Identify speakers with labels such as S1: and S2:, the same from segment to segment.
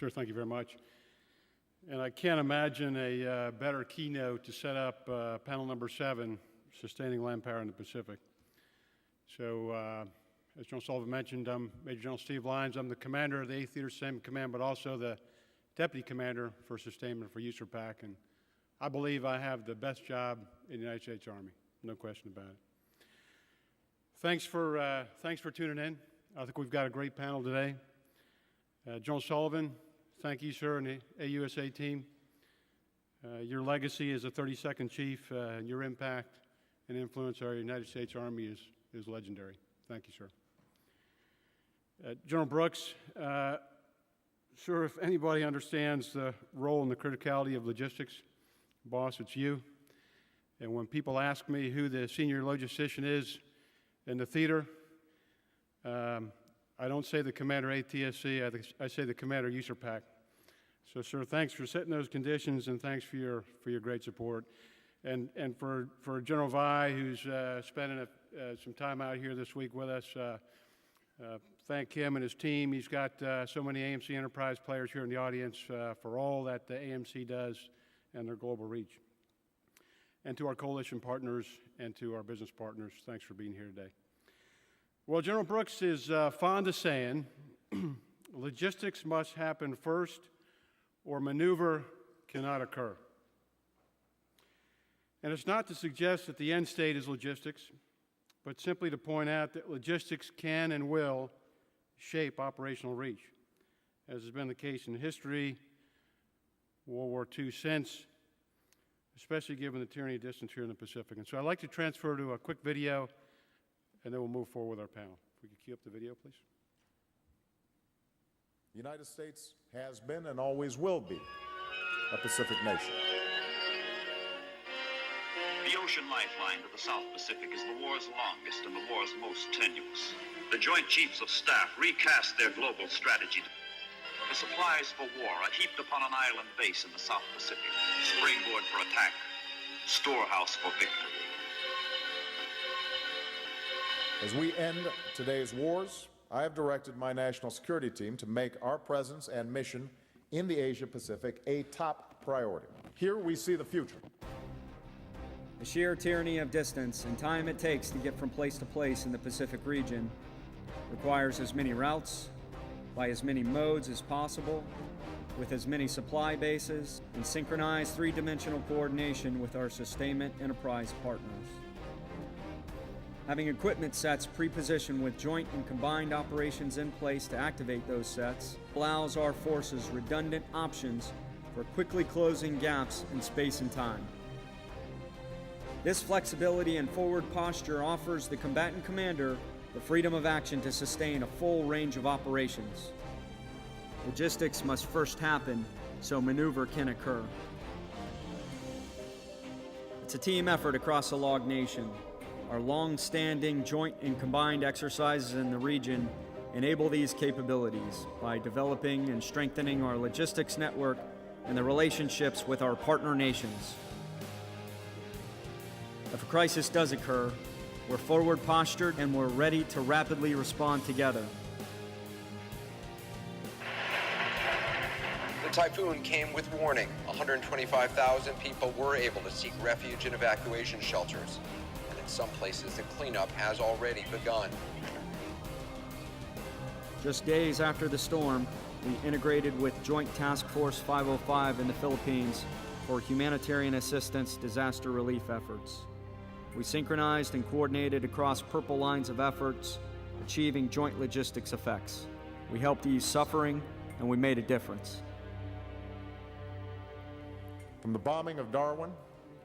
S1: Sure, thank you very much. And I can't imagine a better keynote to set up panel number 7, Sustaining Land Power in the Pacific. So, as General Sullivan mentioned, I'm Major General Steve Lyons. I'm the commander of the 8th Theater Sustainment Command, but also the Deputy Commander for Sustainment for USARPAC, and I believe I have the best job in the United States Army, no question about it. Thanks for tuning in. I think we've got a great panel today. General Sullivan, thank you, sir, and the AUSA team. Your legacy as a 32nd Chief and your impact and influence on our United States Army is legendary. Thank you, sir. General Brooks, sir, if anybody understands the role and the criticality of logistics, boss, it's you. And when people ask me who the senior logistician is in the theater, I don't say the commander ATSC, I say the commander USARPAC. So, sir, thanks for setting those conditions, and thanks for your great support. And for General Vi, who's spending some time out here this week with us, thank him and his team. He's got so many AMC Enterprise players here in the audience for all that the AMC does and their global reach. And to our coalition partners and to our business partners, thanks for being here today. Well, General Brooks is fond of saying, logistics must happen first or maneuver cannot occur. And it's not to suggest that the end state is logistics, but simply to point out that logistics can and will shape operational reach, as has been the case in history, World War II since, especially given the tyranny of distance here in the Pacific. And so I'd like to transfer to a quick video, and then we'll move forward with our panel. If we could cue up the video, please.
S2: The United States has been and always will be a Pacific nation.
S3: The ocean lifeline to the South Pacific is the war's longest and the war's most tenuous. The Joint Chiefs of Staff recast their global strategy. The supplies for war are heaped upon an island base in the South Pacific, springboard for attack, storehouse for victory.
S2: As we end today's wars, I have directed my national security team to make our presence and mission in the Asia-Pacific a top priority. Here we see the future.
S4: The sheer tyranny of distance and time it takes to get from place to place in the Pacific region requires as many routes, by as many modes as possible, with as many supply bases, and synchronized three-dimensional coordination with our sustainment enterprise partners. Having equipment sets pre-positioned with joint and combined operations in place to activate those sets allows our forces redundant options for quickly closing gaps in space and time. This flexibility and forward posture offers the combatant commander the freedom of action to sustain a full range of operations. Logistics must first happen so maneuver can occur. It's a team effort across the LOG Nation. Our long-standing joint and combined exercises in the region enable these capabilities by developing and strengthening our logistics network and the relationships with our partner nations. If a crisis does occur, we're forward postured and we're ready to rapidly respond together.
S5: The typhoon came with warning. 125,000 people were able to seek refuge in evacuation shelters. And in some places, the cleanup has already begun.
S4: Just days after the storm, we integrated with Joint Task Force 505 in the Philippines for humanitarian assistance disaster relief efforts. We synchronized and coordinated across purple lines of efforts, achieving joint logistics effects. We helped ease suffering, and we made a difference.
S2: From the bombing of Darwin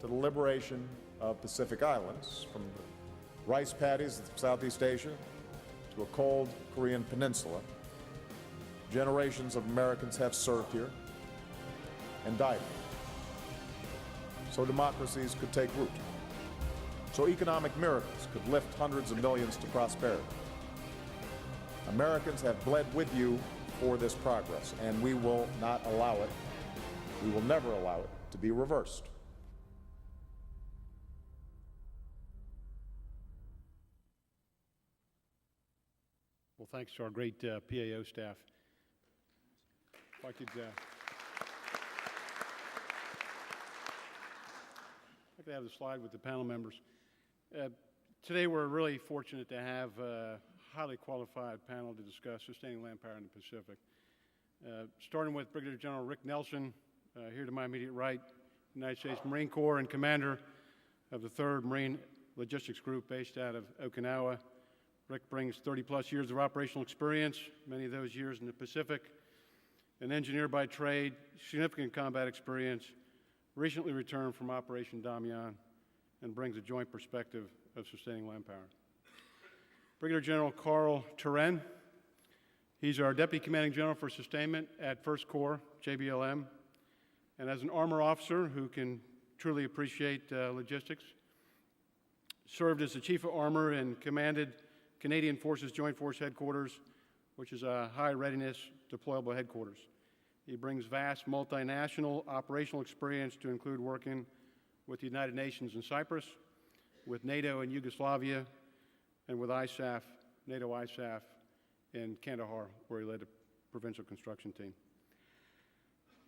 S2: to the liberation of Pacific Islands, from the rice paddies of Southeast Asia to a cold Korean peninsula, generations of Americans have served here and died here, so democracies could take root, so economic miracles could lift hundreds of millions to prosperity. Americans have bled with you for this progress, and we will not allow it, we will never allow it to be reversed.
S1: Well, thanks to our great PAO staff. Waikiki. I'd like to have the slide with the panel members. Today we're really fortunate to have a highly qualified panel to discuss sustaining land power in the Pacific. Starting with Brigadier General Rick Nelson, here to my immediate right, United States Marine Corps and commander of the 3rd Marine Logistics Group based out of Okinawa. Rick brings 30-plus years of operational experience, many of those years in the Pacific. An engineer by trade, significant combat experience, recently returned from Operation Damian, and brings a joint perspective of sustaining land power. Brigadier General Carl Turenne, he's our Deputy Commanding General for Sustainment at 1st Corps, JBLM, and as an armor officer who can truly appreciate logistics, served as the Chief of Armor and commanded Canadian Forces Joint Force Headquarters, which is a high readiness deployable headquarters. He brings vast multinational operational experience to include working with the United Nations in Cyprus, with NATO in Yugoslavia, and with ISAF, NATO ISAF in Kandahar, where he led a provincial construction team.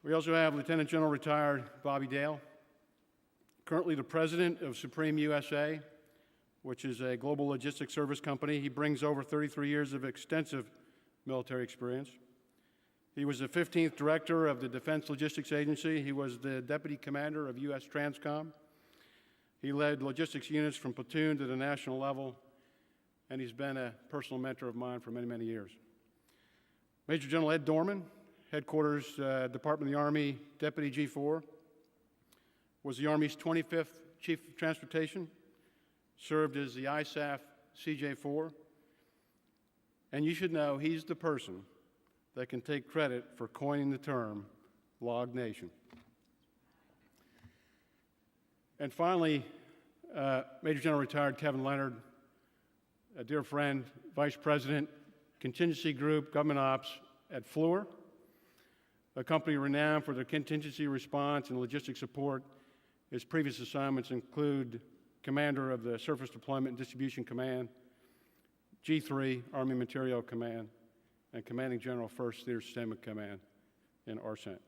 S1: We also have Lieutenant General retired Bobby Dail, currently the president of Supreme USA, which is a global logistics service company. He brings over 33 years of extensive military experience. He was the 15th director of the Defense Logistics Agency. He was the deputy commander of U.S. Transcom. He led logistics units from platoon to the national level, and he's been a personal mentor of mine for many, many years. Major General Ed Dorman, Headquarters, Department of the Army, Deputy G4, was the Army's 25th Chief of Transportation, served as the ISAF CJ4, and you should know he's the person that can take credit for coining the term Log Nation. And finally, Major General retired Kevin Leonard, a dear friend, Vice President, Contingency Group, Government Ops at FLUOR, a company renowned for their contingency response and logistics support. His previous assignments include Commander of the Surface Deployment and Distribution Command, G3, Army Materiel Command, and Commanding General, 1st Theater Sustainment Command in ARCENT.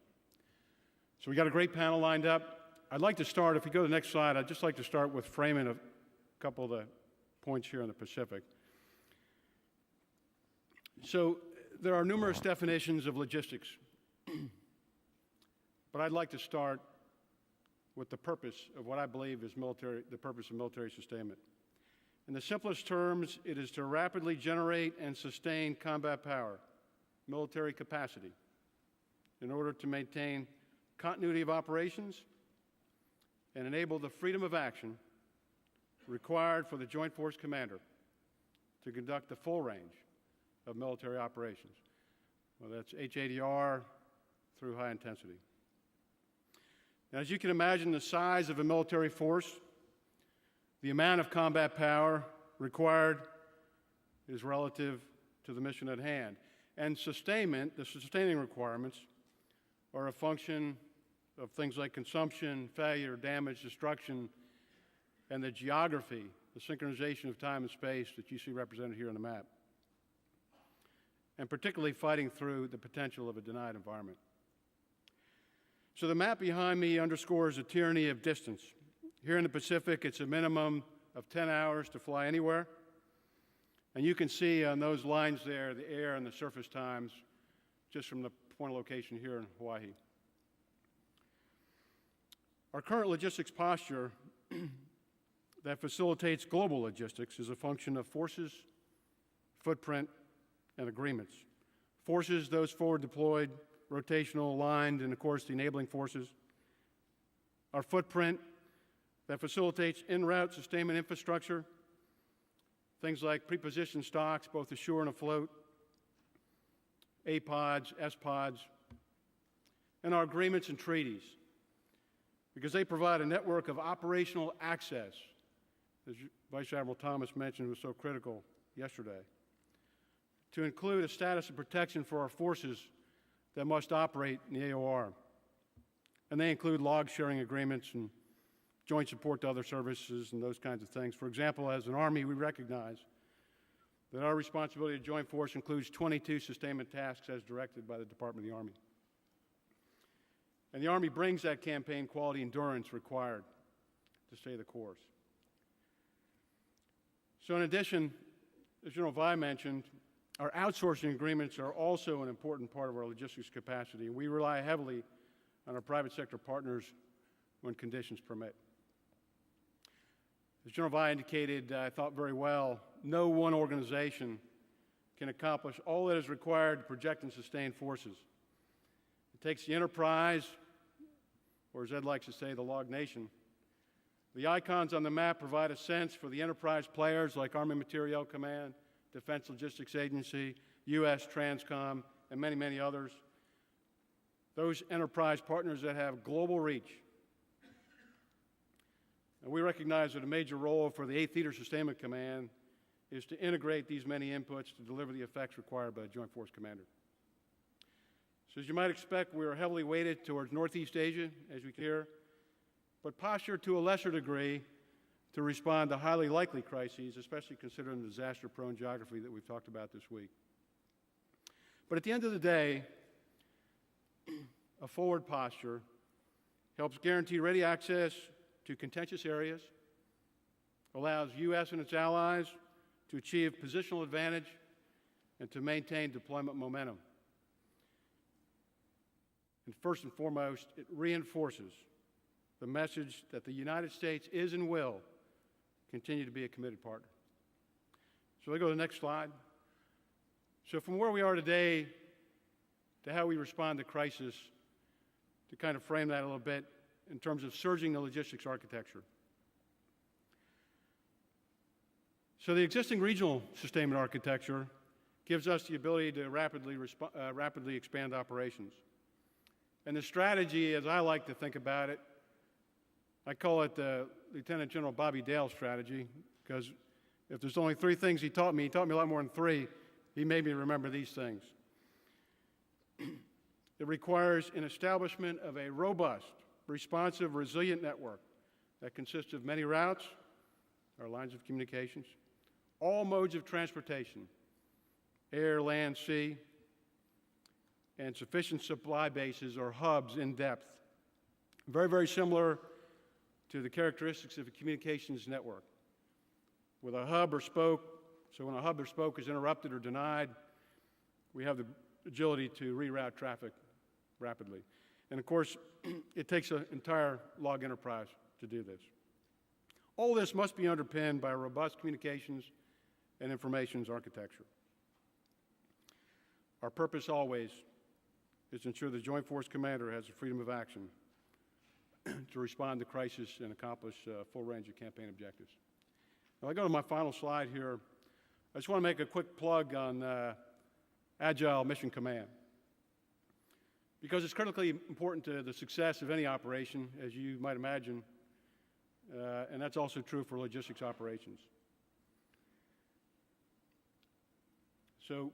S1: So we got a great panel lined up. I'd like to start, if we go to the next slide, I'd just like to start with framing a couple of the points here in the Pacific. So there are numerous definitions of logistics, but I'd like to start with the purpose of what I believe is the purpose of military sustainment. In the simplest terms, it is to rapidly generate and sustain combat power, military capacity, in order to maintain continuity of operations and enable the freedom of action required for the Joint Force Commander to conduct the full range of military operations, whether that's HADR through high intensity. Now, as you can imagine, the size of a military force, the amount of combat power required is relative to the mission at hand. And sustainment, the sustaining requirements, are a function of things like consumption, failure, damage, destruction, and the geography, the synchronization of time and space that you see represented here on the map, and particularly fighting through the potential of a denied environment. So the map behind me underscores a tyranny of distance. Here in the Pacific, it's a minimum of 10 hours to fly anywhere. And you can see on those lines there the air and the surface times just from the point of location here in Hawaii. Our current logistics posture that facilitates global logistics is a function of forces, footprint, and agreements. Forces, those forward deployed, rotational, aligned, and of course the enabling forces. Our footprint that facilitates en-route sustainment infrastructure, things like prepositioned stocks, both ashore and afloat, A-pods, S-pods, and our agreements and treaties, because they provide a network of operational access, as Vice Admiral Thomas mentioned was so critical yesterday, to include a status of protection for our forces that must operate in the AOR. And they include log sharing agreements and joint support to other services and those kinds of things. For example, as an Army, we recognize that our responsibility to joint force includes 22 sustainment tasks as directed by the Department of the Army. And the Army brings that campaign quality endurance required to stay the course. So in addition, as General Vi mentioned, our outsourcing agreements are also an important part of our logistics capacity, and we rely heavily on our private sector partners when conditions permit. As General Vi indicated, I thought very well, no one organization can accomplish all that is required to project and sustain forces. It takes the enterprise, or as Ed likes to say, the log nation. The icons on the map provide a sense for the enterprise players like Army Materiel Command, Defense Logistics Agency, U.S. Transcom, and many, many others. Those enterprise partners that have global reach. And we recognize that a major role for the 8th Theater Sustainment Command is to integrate these many inputs to deliver the effects required by the Joint Force Commander. So as you might expect, we are heavily weighted towards Northeast Asia, as we hear, but postured to a lesser degree to respond to highly likely crises, especially considering the disaster-prone geography that we've talked about this week. But at the end of the day, a forward posture helps guarantee ready access to contentious areas, allows U.S. and its allies to achieve positional advantage, and to maintain deployment momentum. And first and foremost, it reinforces the message that the United States is and will continue to be a committed partner. So let's go to the next slide. So from where we are today to how we respond to crisis, to kind of frame that a little bit in terms of surging the logistics architecture. So the existing regional sustainment architecture gives us the ability to rapidly expand operations. And the strategy, as I like to think about it, I call it the Lieutenant General Bobby Dail strategy, because if there's only 3 things he taught me a lot more than 3. He made me remember these things. It requires an establishment of a robust, responsive, resilient network that consists of many routes, our lines of communications, all modes of transportation, air, land, sea, and sufficient supply bases or hubs in depth. Very, very similar to the characteristics of a communications network. With a hub or spoke, so when a hub or spoke is interrupted or denied, we have the agility to reroute traffic rapidly. And of course, it takes an entire log enterprise to do this. All this must be underpinned by a robust communications and informations architecture. Our purpose always is to ensure the Joint Force Commander has the freedom of action to respond to crisis and accomplish a full range of campaign objectives. Now I go to my final slide here. I just want to make a quick plug on Agile Mission Command, because it's critically important to the success of any operation, as you might imagine, and that's also true for logistics operations. So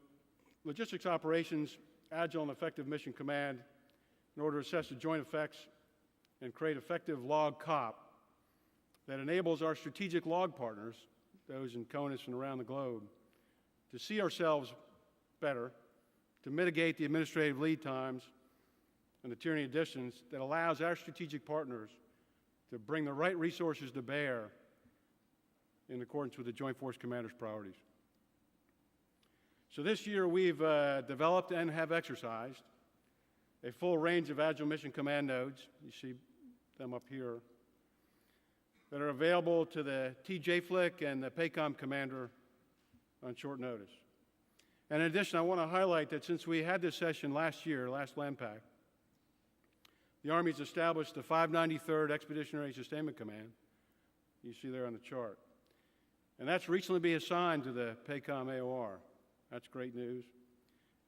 S1: logistics operations, Agile and Effective Mission Command, in order to assess the joint effects and create effective log COP that enables our strategic log partners, those in CONUS and around the globe, to see ourselves better, to mitigate the administrative lead times and the tyranny of distance that allows our strategic partners to bring the right resources to bear in accordance with the Joint Force Commander's priorities. So this year we've developed and have exercised a full range of Agile Mission Command nodes, you see them up here, that are available to the TJFLIC and the PACOM commander on short notice. And in addition, I want to highlight that since we had this session last year, last LANPAC, the Army's established the 593rd Expeditionary Sustainment Command, you see there on the chart. And that's recently been assigned to the PACOM AOR. That's great news.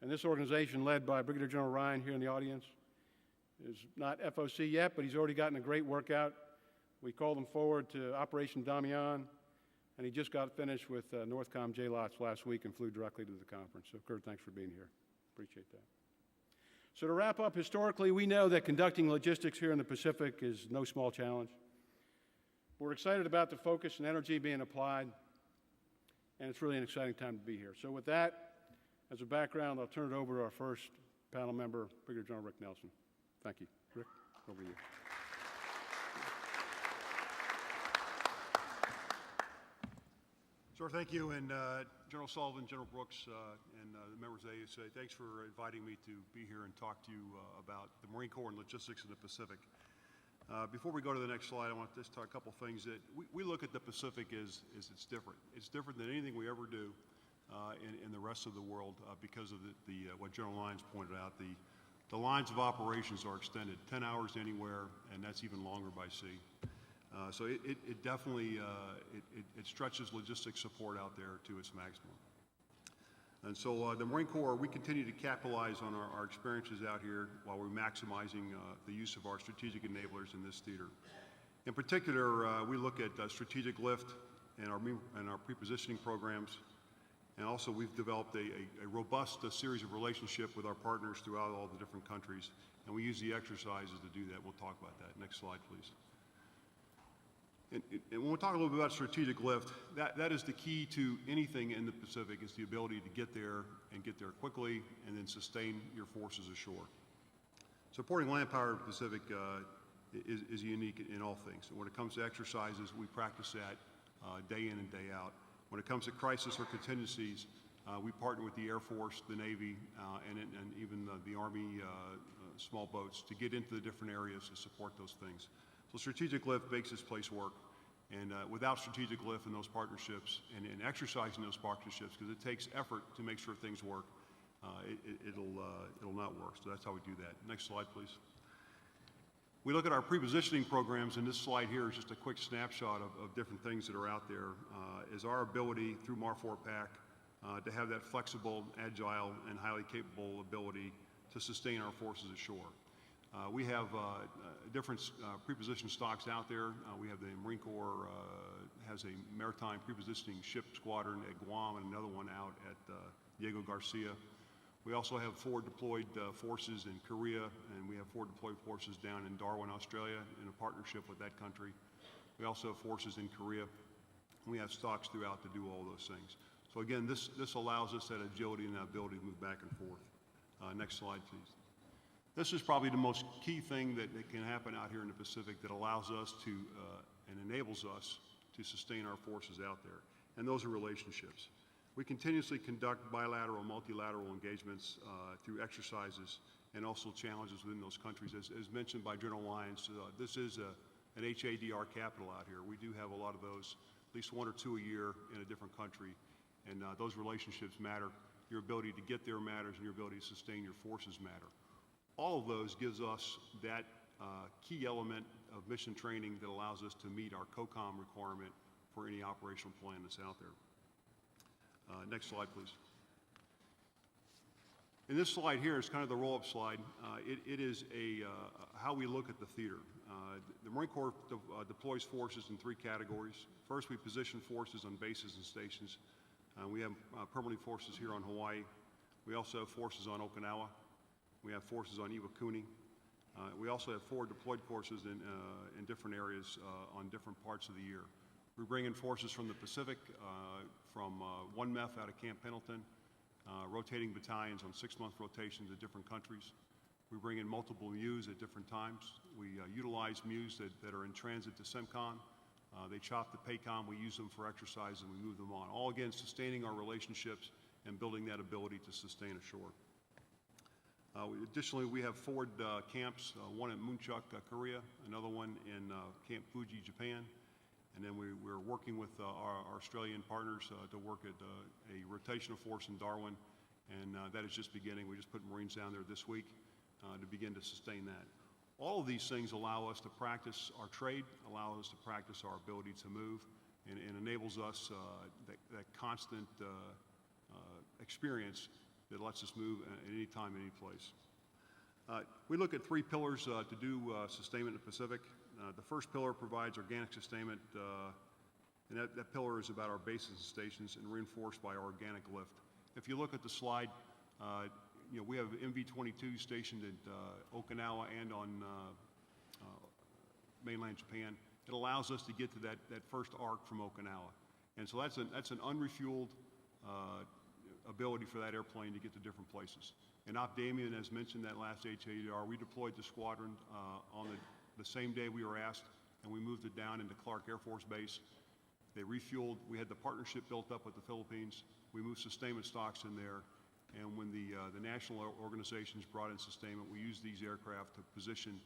S1: And this organization, led by Brigadier General Ryan here in the audience, is not FOC yet, but he's already gotten a great workout. We called him forward to Operation Damian, and he just got finished with Northcom JLOTS last week and flew directly to the conference. So, Kurt, thanks for being here. Appreciate that. So to wrap up, historically, we know that conducting logistics here in the Pacific is no small challenge. We're excited about the focus and energy being applied, and it's really an exciting time to be here. So with that, as a background, I'll turn it over to our first panel member, Brigadier General Rick Nelson. Thank you. Rick? over to you.
S6: Sir, thank you, and General Sullivan, General Brooks, and the members of the AUSA, thanks for inviting me to be here and talk to you about the Marine Corps and logistics in the Pacific. Before we go to the next slide, I want to just talk a couple things that we look at the Pacific as it's different. It's different than anything we ever do in the rest of the world because of what General Lyons pointed out. The lines of operations are extended 10 hours anywhere, and that's even longer by sea. So it definitely it stretches logistics support out there to its maximum. And so the Marine Corps, we continue to capitalize on our experiences out here while we're maximizing the use of our strategic enablers in this theater. In particular, we look at strategic lift and our pre-positioning programs. And also we've developed a robust series of relationships with our partners throughout all the different countries. And we use the exercises to do that. We'll talk about that. Next slide, please. And when we talk a little bit about strategic lift, that is the key to anything in the Pacific, is the ability to get there and get there quickly and then sustain your forces ashore. Supporting land power in the Pacific is unique in all things. And when it comes to exercises, we practice that day in and day out. When it comes to crisis or contingencies, we partner with the Air Force, the Navy, and even the Army small boats to get into the different areas to support those things. So strategic lift makes this place work. And without strategic lift and those partnerships and exercising those partnerships, because it takes effort to make sure things work, it'll not work. So that's how we do that. Next slide, please. We look at our pre-positioning programs, and this slide here is just a quick snapshot of different things that are out there, is our ability through MAR4PAC to have that flexible, agile, and highly capable ability to sustain our forces ashore. We have different pre-positioned stocks out there. We have the Marine Corps has a maritime pre-positioning ship squadron at Guam and another one out at Diego Garcia. We also have 4 deployed forces in Korea, and we have 4 deployed forces down in Darwin, Australia, in a partnership with that country. We also have forces in Korea. We have stocks throughout to do all those things. So again, this allows us that agility and that ability to move back and forth. Next slide, please. This is probably the most key thing that can happen out here in the Pacific that allows us to and enables us to sustain our forces out there, and those are relationships. We continuously conduct bilateral, multilateral engagements through exercises and also challenges within those countries. As mentioned by General Lyons, this is an HADR capital out here. We do have a lot of those, at least 1 or 2 a year in a different country, and those relationships matter. Your ability to get there matters, and your ability to sustain your forces matter. All of those gives us that key element of mission training that allows us to meet our COCOM requirement for any operational plan that's out there. Next slide, please. And this slide here is kind of the roll-up slide. It is how we look at the theater. The Marine Corps deploys forces in 3 categories. First, we position forces on bases and stations. We have permanent forces here on Hawaii. We also have forces on Okinawa. We have forces on Iwakuni. We also have 4 deployed forces in different areas on different parts of the year. We bring in forces from the Pacific, from 1 MEF out of Camp Pendleton, rotating battalions on 6-month rotations at different countries. We bring in multiple MUs at different times. We utilize MUs that are in transit to CENTCOM. They chop the PACOM, we use them for exercise, and we move them on. All again, sustaining our relationships and building that ability to sustain ashore. Additionally, we have 4 camps, one at Munchuk, Korea, another one in Camp Fuji, Japan, and then we're working with our Australian partners to work at a rotational force in Darwin, and that is just beginning. We just put Marines down there this week to begin to sustain that. All of these things allow us to practice our trade, allow us to practice our ability to move, and enables us that constant experience that lets us move at any time, any place. We look at 3 pillars to do sustainment in the Pacific. The first pillar provides organic sustainment, and that pillar is about our bases and stations and reinforced by our organic lift. If you look at the slide, we have MV-22 stationed at Okinawa and on mainland Japan. It allows us to get to that first arc from Okinawa. And so that's an unrefueled ability for that airplane to get to different places. And Op Damien, as mentioned, that last HADR, we deployed the squadron on the same day we were asked, and we moved it down into Clark Air Force Base. They refueled. We had the partnership built up with the Philippines. We moved sustainment stocks in there, and when the national organizations brought in sustainment, we used these aircraft to position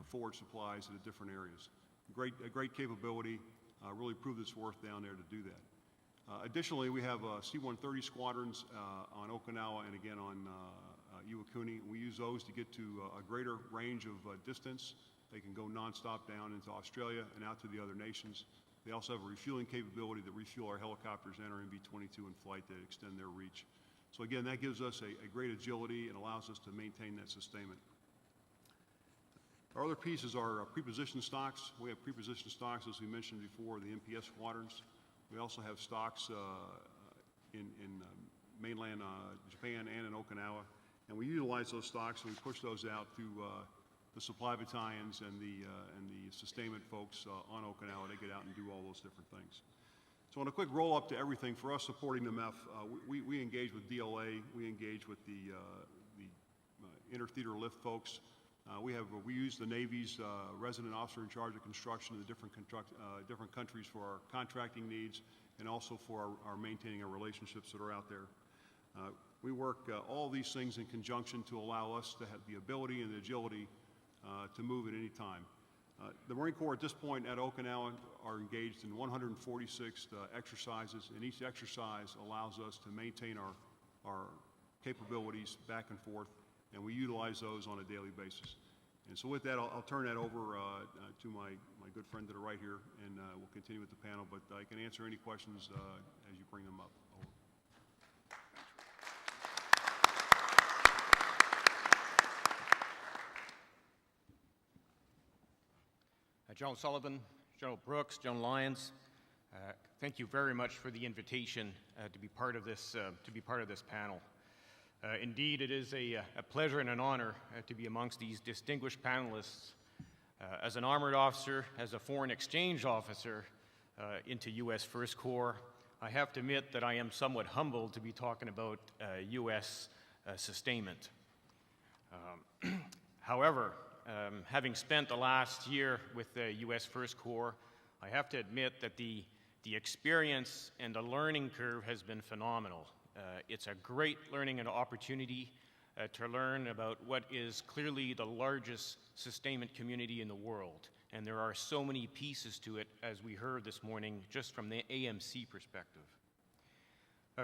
S6: forward supplies in different areas. A great capability. Really proved its worth down there to do that. Additionally, we have C-130 squadrons on Okinawa and again on Iwakuni. We use those to get to a greater range of distance. They can go nonstop down into Australia and out to the other nations. They also have a refueling capability that refuel our helicopters and our MB-22 in flight that extend their reach. So again, that gives us a great agility and allows us to maintain that sustainment. Our other pieces are preposition stocks. We have preposition stocks, as we mentioned before, the MPS squadrons. We also have stocks in mainland Japan and in Okinawa. And we utilize those stocks and we push those out through the supply battalions and the sustainment folks on Okinawa. They get out and do all those different things. So on a quick roll up to everything, for us supporting the MEF, we engage with DLA, we engage with the inter-theater lift folks. We use the Navy's resident officer in charge of construction in the different countries for our contracting needs and also for our maintaining our relationships that are out there. We work all these things in conjunction to allow us to have the ability and the agility to move at any time. The Marine Corps at this point at Okinawa are engaged in 146 exercises, and each exercise allows us to maintain our capabilities back and forth, and we utilize those on a daily basis. And so with that, I'll turn that over to my good friend to the right here, and we'll continue with the panel, but I can answer any questions as you bring them up. Over.
S7: General Sullivan, General Brooks, General Lyons, thank you very much for the invitation to be part of this panel. Indeed, it is a pleasure and an honor to be amongst these distinguished panelists. As an armored officer, as a foreign exchange officer into U.S. First Corps, I have to admit that I am somewhat humbled to be talking about U.S. sustainment. However, having spent the last year with the U.S. First Corps, I have to admit that the experience and the learning curve has been phenomenal. It's a great learning and opportunity to learn about what is clearly the largest sustainment community in the world. And there are so many pieces to it, as we heard this morning, just from the AMC perspective.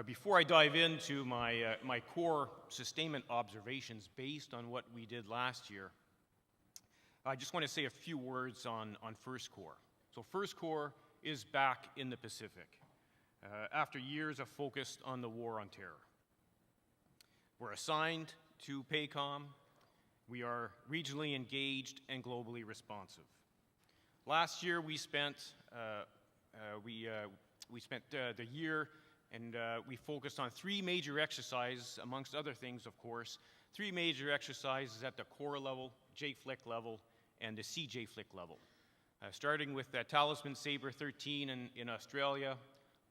S7: Before I dive into my core sustainment observations based on what we did last year, I just want to say a few words on First Corps. So First Corps is back in the Pacific after years of focus on the war on terror. We're assigned to PACOM. We are regionally engaged and globally responsive. Last year we spent the year and we focused on three major exercises, amongst other things, of course. Three major exercises at the Corps level, JFLIC level, and the CJFLIC level. Starting with Talisman Sabre 13 in Australia,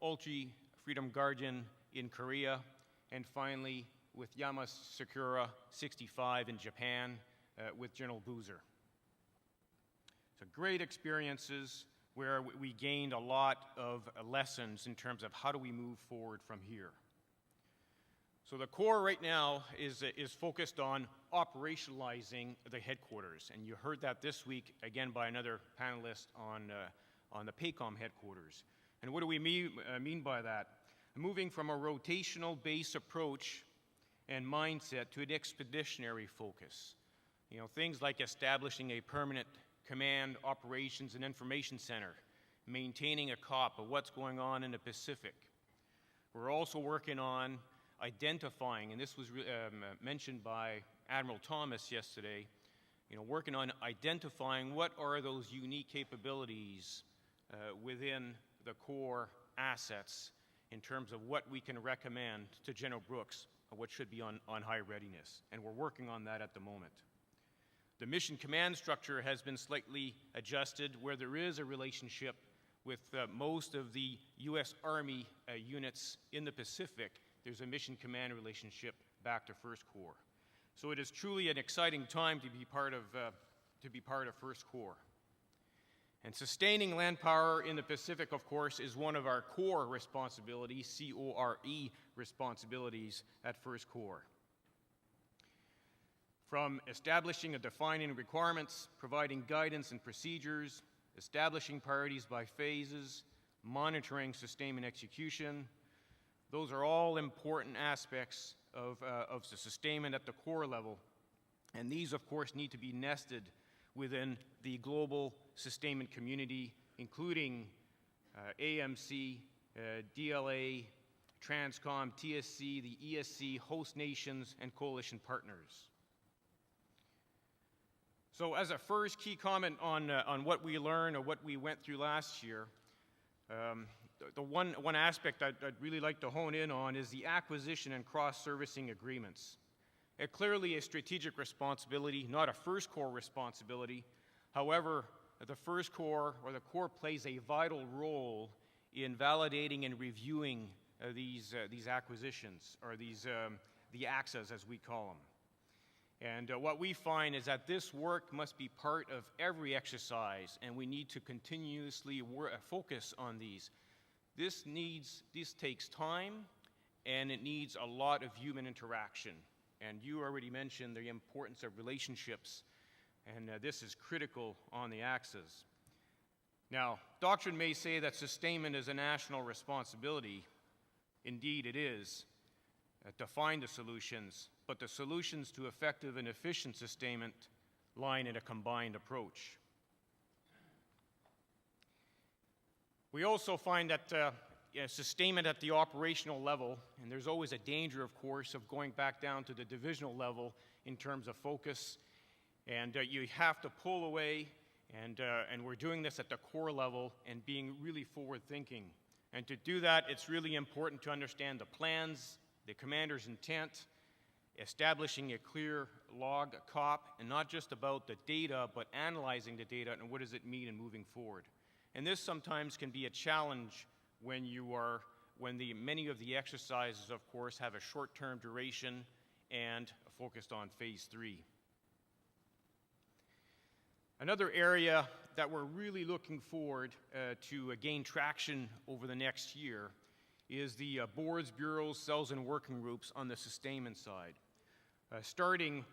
S7: Ulchi Freedom Guardian in Korea, and finally with Yamasakura 65 in Japan with General Boozer. So great experiences where we gained a lot of lessons in terms of how do we move forward from here. So the Corps right now is focused on operationalizing the headquarters, and you heard that this week again by another panelist on the PACOM headquarters. And what do we mean by that? Moving from a rotational base approach and mindset to an expeditionary focus. You know, things like establishing a permanent command, operations, and information center, maintaining a COP of what's going on in the Pacific. We're also working on identifying, and this was mentioned by Admiral Thomas yesterday, working on identifying what are those unique capabilities within the Corps assets in terms of what we can recommend to General Brooks, what should be on high readiness. And we're working on that at the moment. The mission command structure has been slightly adjusted where there is a relationship With most of the U.S. Army units in the Pacific, there's a mission command relationship back to First Corps. So it is truly an exciting time to be part of First Corps. And sustaining land power in the Pacific, of course, is one of our core responsibilities, C-O-R-E responsibilities at First Corps. From establishing and defining requirements, providing guidance and procedures, establishing priorities by phases, monitoring sustainment execution, those are all important aspects of the sustainment at the core level. And these, of course, need to be nested within the global sustainment community, including AMC, DLA, Transcom, TSC, the ESC, host nations, and coalition partners. So as a first key comment on what we learned or what we went through last year, the one aspect I'd really like to hone in on is the acquisition and cross-servicing agreements. Clearly a strategic responsibility, not a First Corps responsibility. However, the First Corps, or the Corps, plays a vital role in validating and reviewing these acquisitions, or the AUSAs as we call them. And what we find is that this work must be part of every exercise, and we need to continuously focus on these. This takes time, and it needs a lot of human interaction. And you already mentioned the importance of relationships, and this is critical on the AUSAs. Now, doctrine may say that sustainment is a national responsibility. Indeed, it is, to find the solutions, but the solutions to effective and efficient sustainment lie in a combined approach. We also find that sustainment at the operational level, and there's always a danger, of course, of going back down to the divisional level in terms of focus, and you have to pull away, and we're doing this at the core level and being really forward-thinking. And to do that, it's really important to understand the plans, the commander's intent, establishing a clear log, a COP, and not just about the data, but analyzing the data and what does it mean in moving forward. And this sometimes can be a challenge when many of the exercises, of course, have a short-term duration and focused on phase 3. Another area that we're really looking forward to gain traction over the next year is the boards, bureaus, cells, and working groups on the sustainment side, starting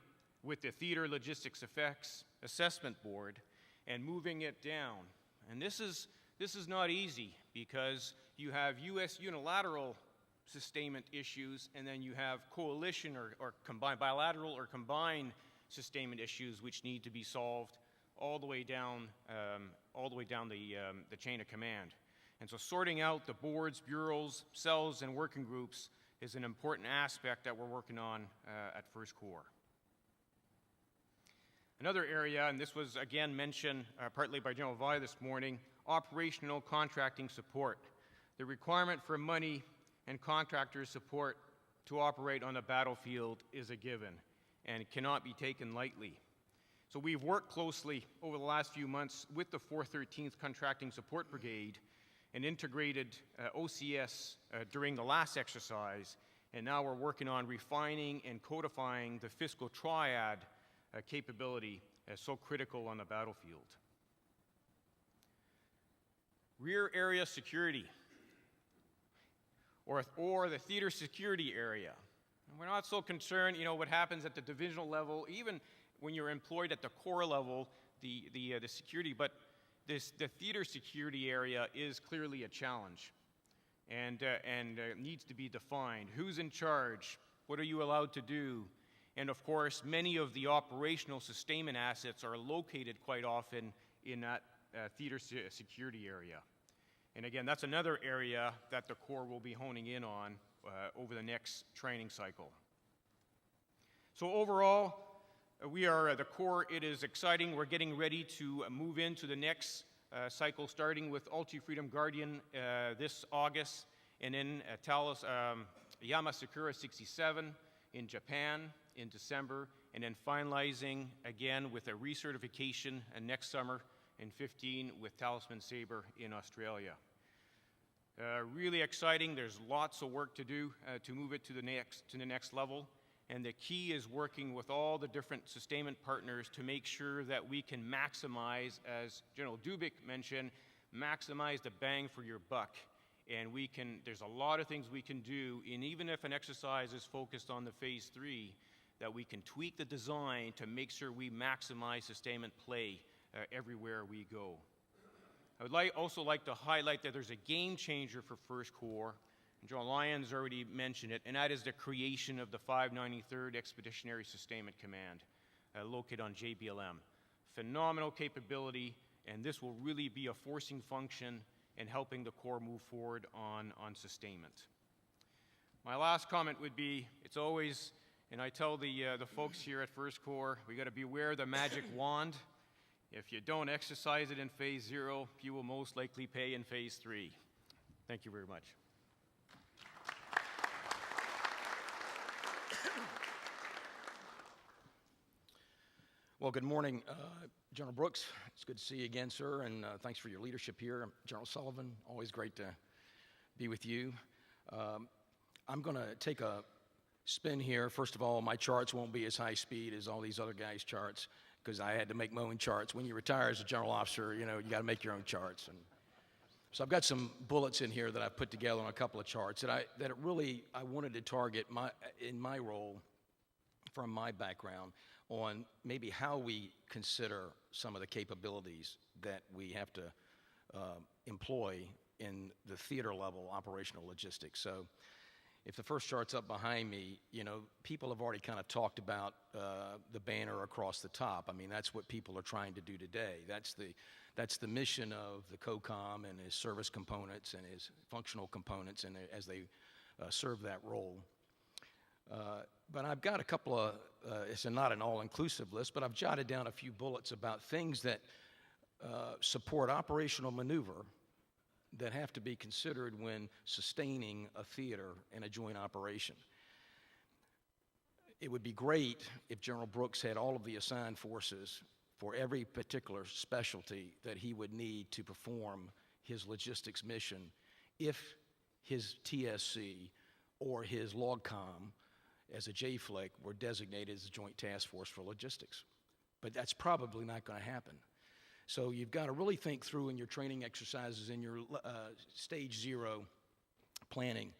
S7: with the Theater Logistics Effects Assessment Board and moving it down. And this is not easy because you have U.S. unilateral sustainment issues, and then you have coalition or combined bilateral or combined sustainment issues which need to be solved all the way down the chain of command. And so sorting out the boards, bureaus, cells, and working groups is an important aspect that we're working on at First Corps. Another area, and this was again mentioned partly by General Vai this morning, operational contracting support. The requirement for money and contractor support to operate on the battlefield is a given and cannot be taken lightly. So we've worked closely over the last few months with the 413th Contracting Support Brigade and integrated OCS during the last exercise, and now we're working on refining and codifying the fiscal triad capability as so critical on the battlefield. Rear area security, or the theater security area. And we're not so concerned, what happens at the divisional level, even when you're employed at the corps level, the security, but the theater security area is clearly a challenge and needs to be defined. Who's in charge? What are you allowed to do? And of course, many of the operational sustainment assets are located quite often in that theater security area. And again, that's another area that the Corps will be honing in on over the next training cycle. So overall, the Corps, it is exciting. We're getting ready to move into the next cycle, starting with Ulti-Freedom Guardian this August, and then Yamasakura 67 in Japan in December, and then finalizing again with a recertification next summer and 15 with Talisman Sabre in Australia. Really exciting. There's lots of work to do to move it to the next level. And the key is working with all the different sustainment partners to make sure that we can maximize, as General Dubik mentioned, maximize the bang for your buck. And there's a lot of things we can do, and even if an exercise is focused on the phase 3, that we can tweak the design to make sure we maximize sustainment play everywhere we go. I would also like to highlight that there's a game changer for First Corps, and General Lyons already mentioned it, and that is the creation of the 593rd Expeditionary Sustainment Command, located on JBLM. Phenomenal capability, and this will really be a forcing function in helping the Corps move forward on sustainment. My last comment would be, it's always, and I tell the folks here at First Corps, we got to beware the magic wand. If you don't exercise it in phase 0, you will most likely pay in phase 3. Thank you very much.
S8: Well, good morning, General Brooks. It's good to see you again, sir, and thanks for your leadership here. General Sullivan, always great to be with you. I'm going to take a spin here. First of all, my charts won't be as high speed as all these other guys' charts, because I had to make my own charts. When you retire as a general officer, you got to make your own charts. And so I've got some bullets in here that I've put together on a couple of charts that I wanted to target in my role, from my background, on maybe how we consider some of the capabilities that we have to employ in the theater level operational logistics. So if the first chart's up behind me, people have already kind of talked about the banner across the top. I mean, that's what people are trying to do today. That's the mission of the COCOM and his service components and his functional components, and as they serve that role. But I've got a couple of, it's not an all-inclusive list, but I've jotted down a few bullets about things that support operational maneuver that have to be considered when sustaining a theater in a joint operation. It would be great if General Brooks had all of the assigned forces for every particular specialty that he would need to perform his logistics mission if his TSC or his LOGCOM as a JFLIC were designated as a Joint Task Force for Logistics. But that's probably not going to happen. So you've got to really think through in your training exercises, in your stage 0 planning,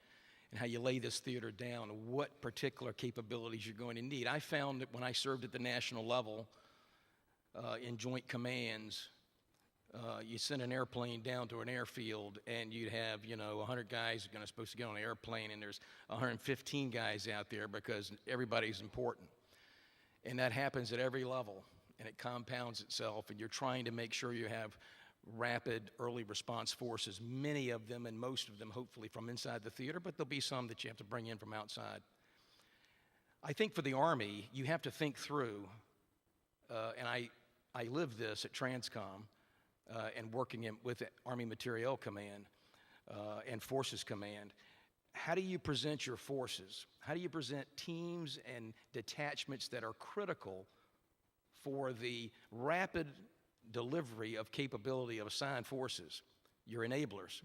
S8: and how you lay this theater down, what particular capabilities you're going to need. I found that when I served at the national level in joint commands, you send an airplane down to an airfield, and you'd have 100 guys are supposed to get on an airplane, and there's 115 guys out there because everybody's important. And that happens at every level, and it compounds itself, and you're trying to make sure you have rapid early response forces, many of them and most of them hopefully from inside the theater, but there'll be some that you have to bring in from outside. I think for the Army, you have to think through, and I live this at TRANSCOM, and working with Army Materiel Command and Forces Command. How do you present your forces? How do you present teams and detachments that are critical for the rapid delivery of capability of assigned forces? Your enablers.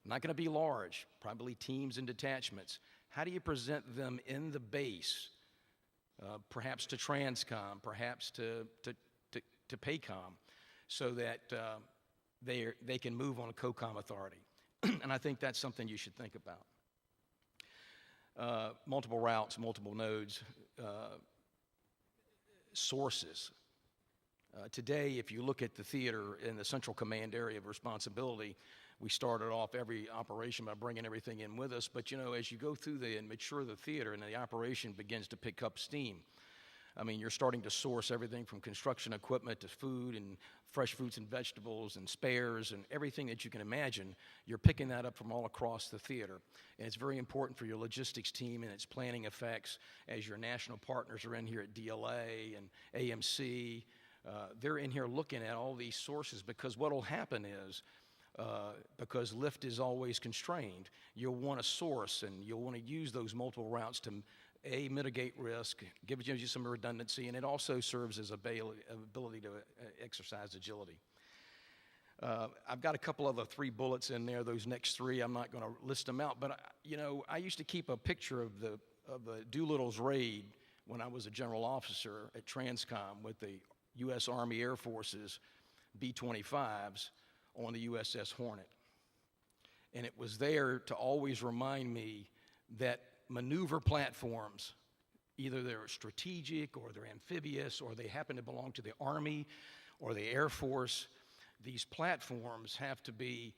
S8: Not going to be large, probably teams and detachments. How do you present them in the base, perhaps to TRANSCOM, perhaps to PACOM, so that they can move on a COCOM authority? And I think that's something you should think about. Multiple routes, multiple nodes, sources. Today, if you look at the theater in the Central Command area of responsibility, we started off every operation by bringing everything in with us, but as you go through and mature the theater and the operation begins to pick up steam, I mean, you're starting to source everything from construction equipment to food and fresh fruits and vegetables and spares and everything that you can imagine. You're picking that up from all across the theater. And it's very important for your logistics team and its planning effects as your national partners are in here at DLA and AMC. They're in here looking at all these sources, because what will happen is, because lift is always constrained, you'll want to source and you'll want to use those multiple routes to mitigate risk, gives you some redundancy, and it also serves as ability to exercise agility. I've got a couple other 3 bullets in there. Those next 3, I'm not going to list them out. But I used to keep a picture of the Doolittle's raid when I was a general officer at Transcom with the U.S. Army Air Force's B-25s on the USS Hornet. And it was there to always remind me that maneuver platforms, either they're strategic or they're amphibious or they happen to belong to the Army or the Air Force, these platforms have to be,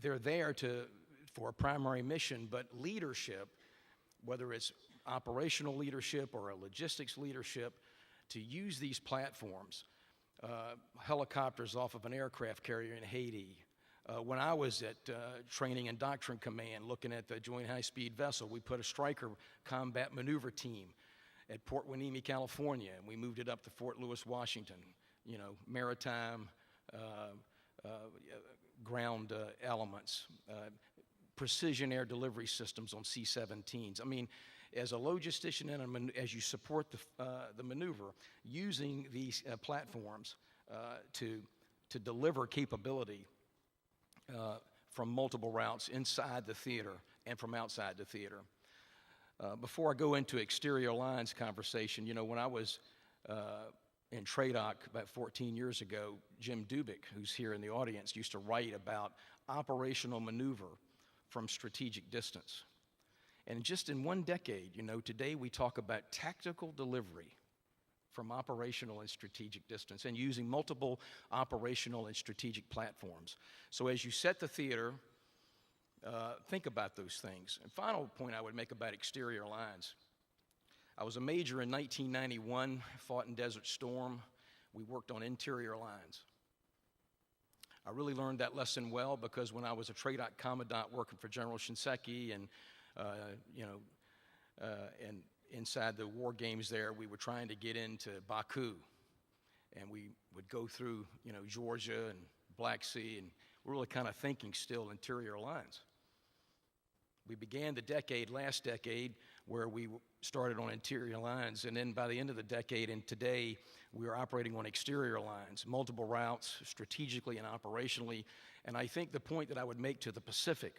S8: they're there for a primary mission, but leadership, whether it's operational leadership or a logistics leadership, to use these platforms. Helicopters off of an aircraft carrier in Haiti. When I was at Training and Doctrine Command looking at the Joint High-Speed Vessel, we put a Stryker combat maneuver team at Port Hueneme, California, and we moved it up to Fort Lewis, Washington. Maritime, ground elements, precision air delivery systems on C-17s. I mean, as a logistician and as you support the maneuver, using these platforms to deliver capability from multiple routes inside the theater and from outside the theater. Before I go into exterior lines conversation, when I was in TRADOC about 14 years ago, Jim Dubik, who's here in the audience, used to write about operational maneuver from strategic distance. And just in 1 decade, today we talk about tactical delivery from operational and strategic distance and using multiple operational and strategic platforms. So as you set the theater, think about those things. And final point I would make about exterior lines. I was a major in 1991, fought in Desert Storm. We worked on interior lines. I really learned that lesson well because when I was a TRADOC commandant working for General Shinseki and inside the war games there, we were trying to get into Baku. And we would go through, Georgia and Black Sea, and we're really kind of thinking still interior lines. We began the decade, last decade, where we started on interior lines, and then by the end of the decade and today, we are operating on exterior lines, multiple routes, strategically and operationally. And I think the point that I would make to the Pacific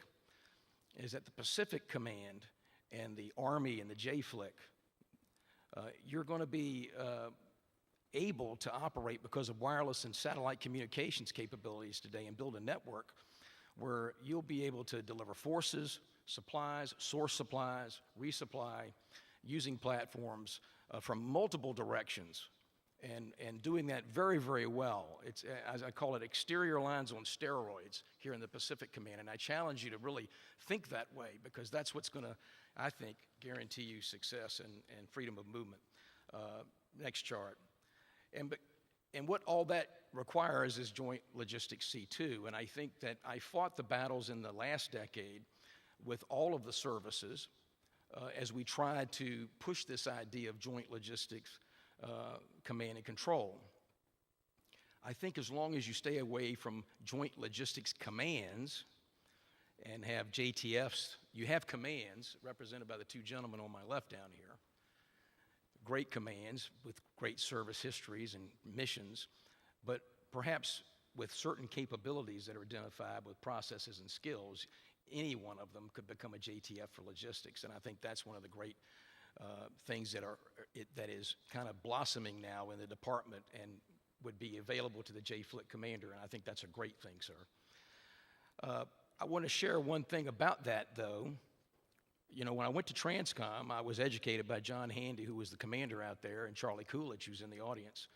S8: is that the Pacific Command and the Army and the JFLIC, you're going to be able to operate because of wireless and satellite communications capabilities today and build a network where you'll be able to deliver forces, supplies, source supplies, resupply, using platforms from multiple directions and doing that very, very well. It's, as I call it, exterior lines on steroids here in the Pacific Command. And I challenge you to really think that way because that's what's going to, I think, guarantee you success and freedom of movement. Next chart. And what all that requires is Joint Logistics C2. And I think that I fought the battles in the last decade with all of the services as we tried to push this idea of Joint Logistics Command and Control. I think as long as you stay away from Joint Logistics Commands and have JTFs, you have commands represented by the 2 gentlemen on my left down here. Great commands with great service histories and missions, but perhaps with certain capabilities that are identified with processes and skills, any one of them could become a JTF for logistics. And I think that's one of the great things that is kind of blossoming now in the department and would be available to the JFLIC commander. And I think that's a great thing, sir. I want to share one thing about that, though. When I went to Transcom, I was educated by John Handy, who was the commander out there, and Charlie Coolidge, who's in the audience.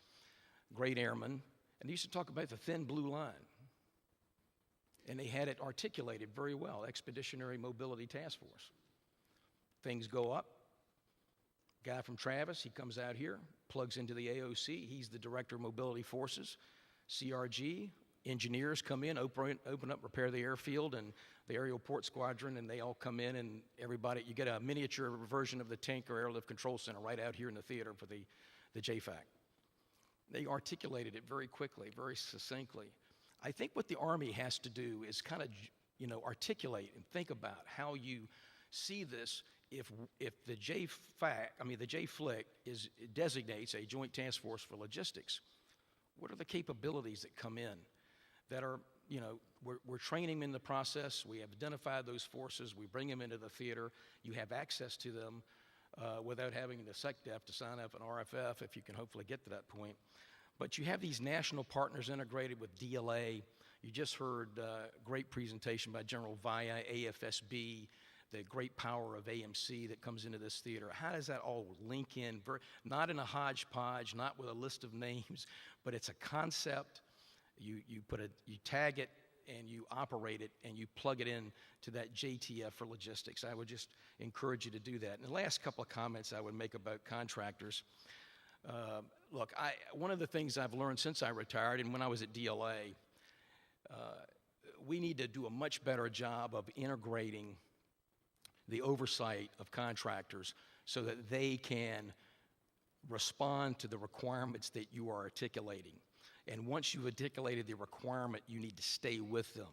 S8: Great airmen. And they used to talk about the thin blue line. And they had it articulated very well, Expeditionary Mobility Task Force. Things go up. Guy from Travis, he comes out here, plugs into the AOC. He's the Director of Mobility Forces. CRG, engineers come in, open up, repair the airfield, and the aerial port squadron, and they all come in, and everybody, you get a miniature version of the Tanker Airlift Control Center right out here in the theater for the JFAC. They articulated it very quickly, very succinctly. I think what the Army has to do is kind of, articulate and think about how you see this if the JFLIC designates a Joint Task Force for Logistics. What are the capabilities that come in that are, you know, we're training them in the process. We have identified those forces. We bring them into the theater. You have access to them without having the SecDef to sign up an RFF, if you can hopefully get to that point. But you have these national partners integrated with DLA. You just heard a great presentation by General Via, AFSB, the great power of AMC that comes into this theater. How does that all link in? Not in a hodgepodge, not with a list of names, but it's a concept. You tag it and you operate it and you plug it in to that JTF for logistics. I would just encourage you to do that. And the last couple of comments I would make about contractors. Look, one of the things I've learned since I retired and when I was at DLA, we need to do a much better job of integrating the oversight of contractors so that they can respond to the requirements that you are articulating. And once you've articulated the requirement, you need to stay with them.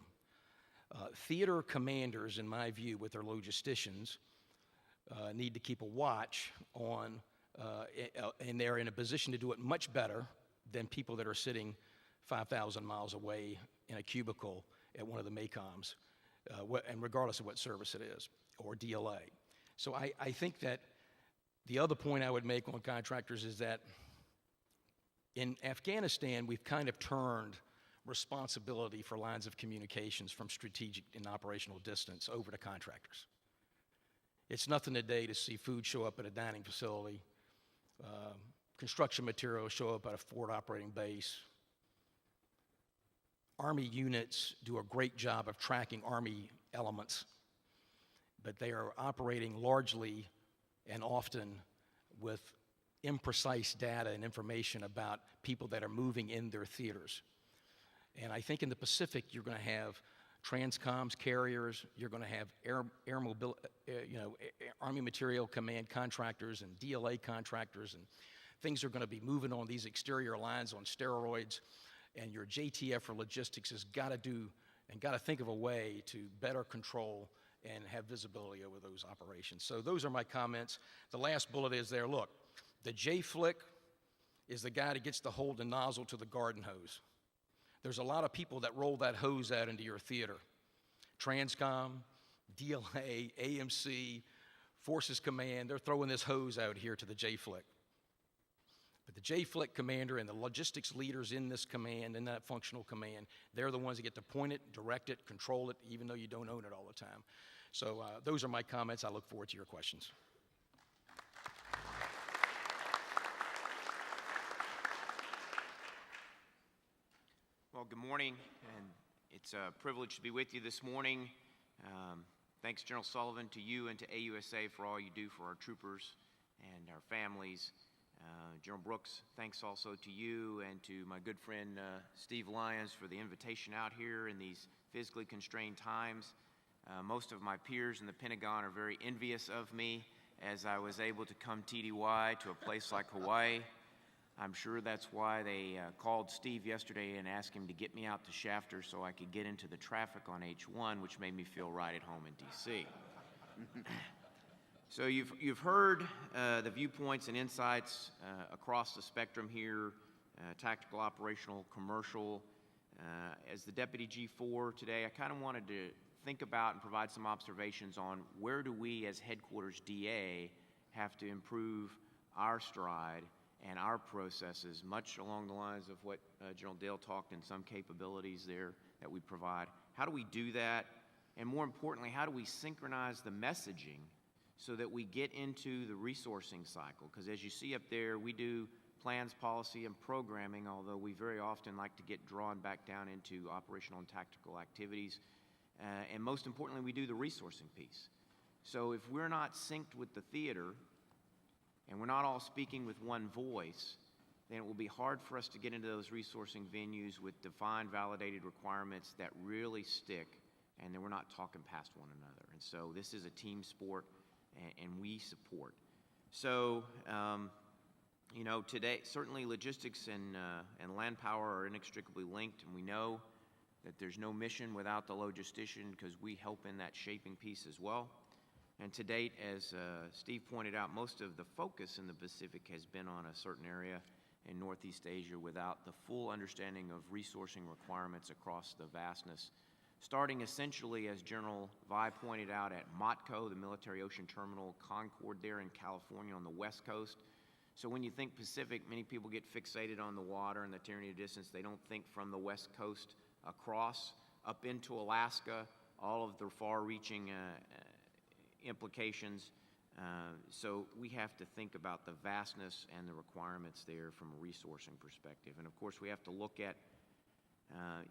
S8: Theater commanders, in my view, with their logisticians, need to keep a watch on, and they're in a position to do it much better than people that are sitting 5,000 miles away in a cubicle at one of the MACOMs, and regardless of what service it is, or DLA. So I think that the other point I would make on contractors is that in Afghanistan, we've kind of turned responsibility for lines of communications from strategic and operational distance over to contractors. It's nothing today to see food show up at a dining facility, construction materials show up at a forward operating base. Army units do a great job of tracking Army elements, but they are operating largely and often with imprecise data and information about people that are moving in their theaters. And I think in the Pacific, you're going to have transcoms carriers, you're going to have Army Material Command contractors and DLA contractors, and things are going to be moving on these exterior lines on steroids. And your JTF for logistics has got to do and got to think of a way to better control and have visibility over those operations. So those are my comments. The last bullet is there. Look, the J-flick is the guy that gets to hold the nozzle to the garden hose. There's a lot of people that roll that hose out into your theater. Transcom, DLA, AMC, Forces Command, they're throwing this hose out here to the J-flick. But the J-flick commander and the logistics leaders in this command, in that functional command, they're the ones that get to point it, direct it, control it, even though you don't own it all the time. So those are my comments. I look forward to your questions.
S9: Well, good morning, and it's a privilege to be with you this morning. Thanks, General Sullivan, to you and to AUSA for all you do for our troopers and our families. General Brooks, thanks also to you and to my good friend Steve Lyons for the invitation out here in these physically constrained times. Most of my peers in the Pentagon are very envious of me as I was able to come TDY to a place like Hawaii. I'm sure that's why they called Steve yesterday and asked him to get me out to Shafter so I could get into the traffic on H1, which made me feel right at home in D.C. So you've heard the viewpoints and insights across the spectrum here, tactical, operational, commercial. As the Deputy G4 today, I kind of wanted to think about and provide some observations on where do we as Headquarters DA have to improve our stride and our processes, much along the lines of what General Dail talked and some capabilities there that we provide. How do we do that? And more importantly, how do we synchronize the messaging so that we get into the resourcing cycle? Because as you see up there, we do plans, policy, and programming, although we very often like to get drawn back down into operational and tactical activities. And most importantly, we do the resourcing piece. So if we're not synced with the theater, and we're not all speaking with one voice, then it will be hard for us to get into those resourcing venues with defined, validated requirements that really stick, and then we're not talking past one another. And so this is a team sport, and we support. So, you know, today, certainly logistics and land power are inextricably linked, and we know that there's no mission without the logistician because we help in that shaping piece as well. And to date, as Steve pointed out, most of the focus in the Pacific has been on a certain area, in Northeast Asia without the full understanding of resourcing requirements across the vastness, starting essentially, as General Vi pointed out, at MOTCO, the Military Ocean Terminal, Concord there in California on the West Coast. So when you think Pacific, many people get fixated on the water and the tyranny of distance. They don't think from the West Coast across, up into Alaska, all of the far-reaching implications. So we have to think about the vastness and the requirements there from a resourcing perspective. And of course, we have to look at,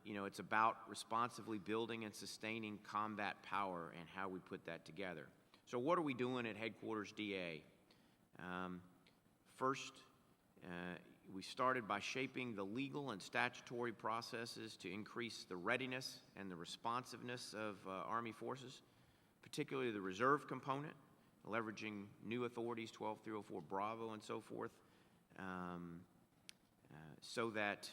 S9: it's about responsibly building and sustaining combat power and how we put that together. So what are we doing at Headquarters DA? First, we started by shaping the legal and statutory processes to increase the readiness and the responsiveness of Army forces, particularly the reserve component, leveraging new authorities, 12304 Bravo and so forth, so that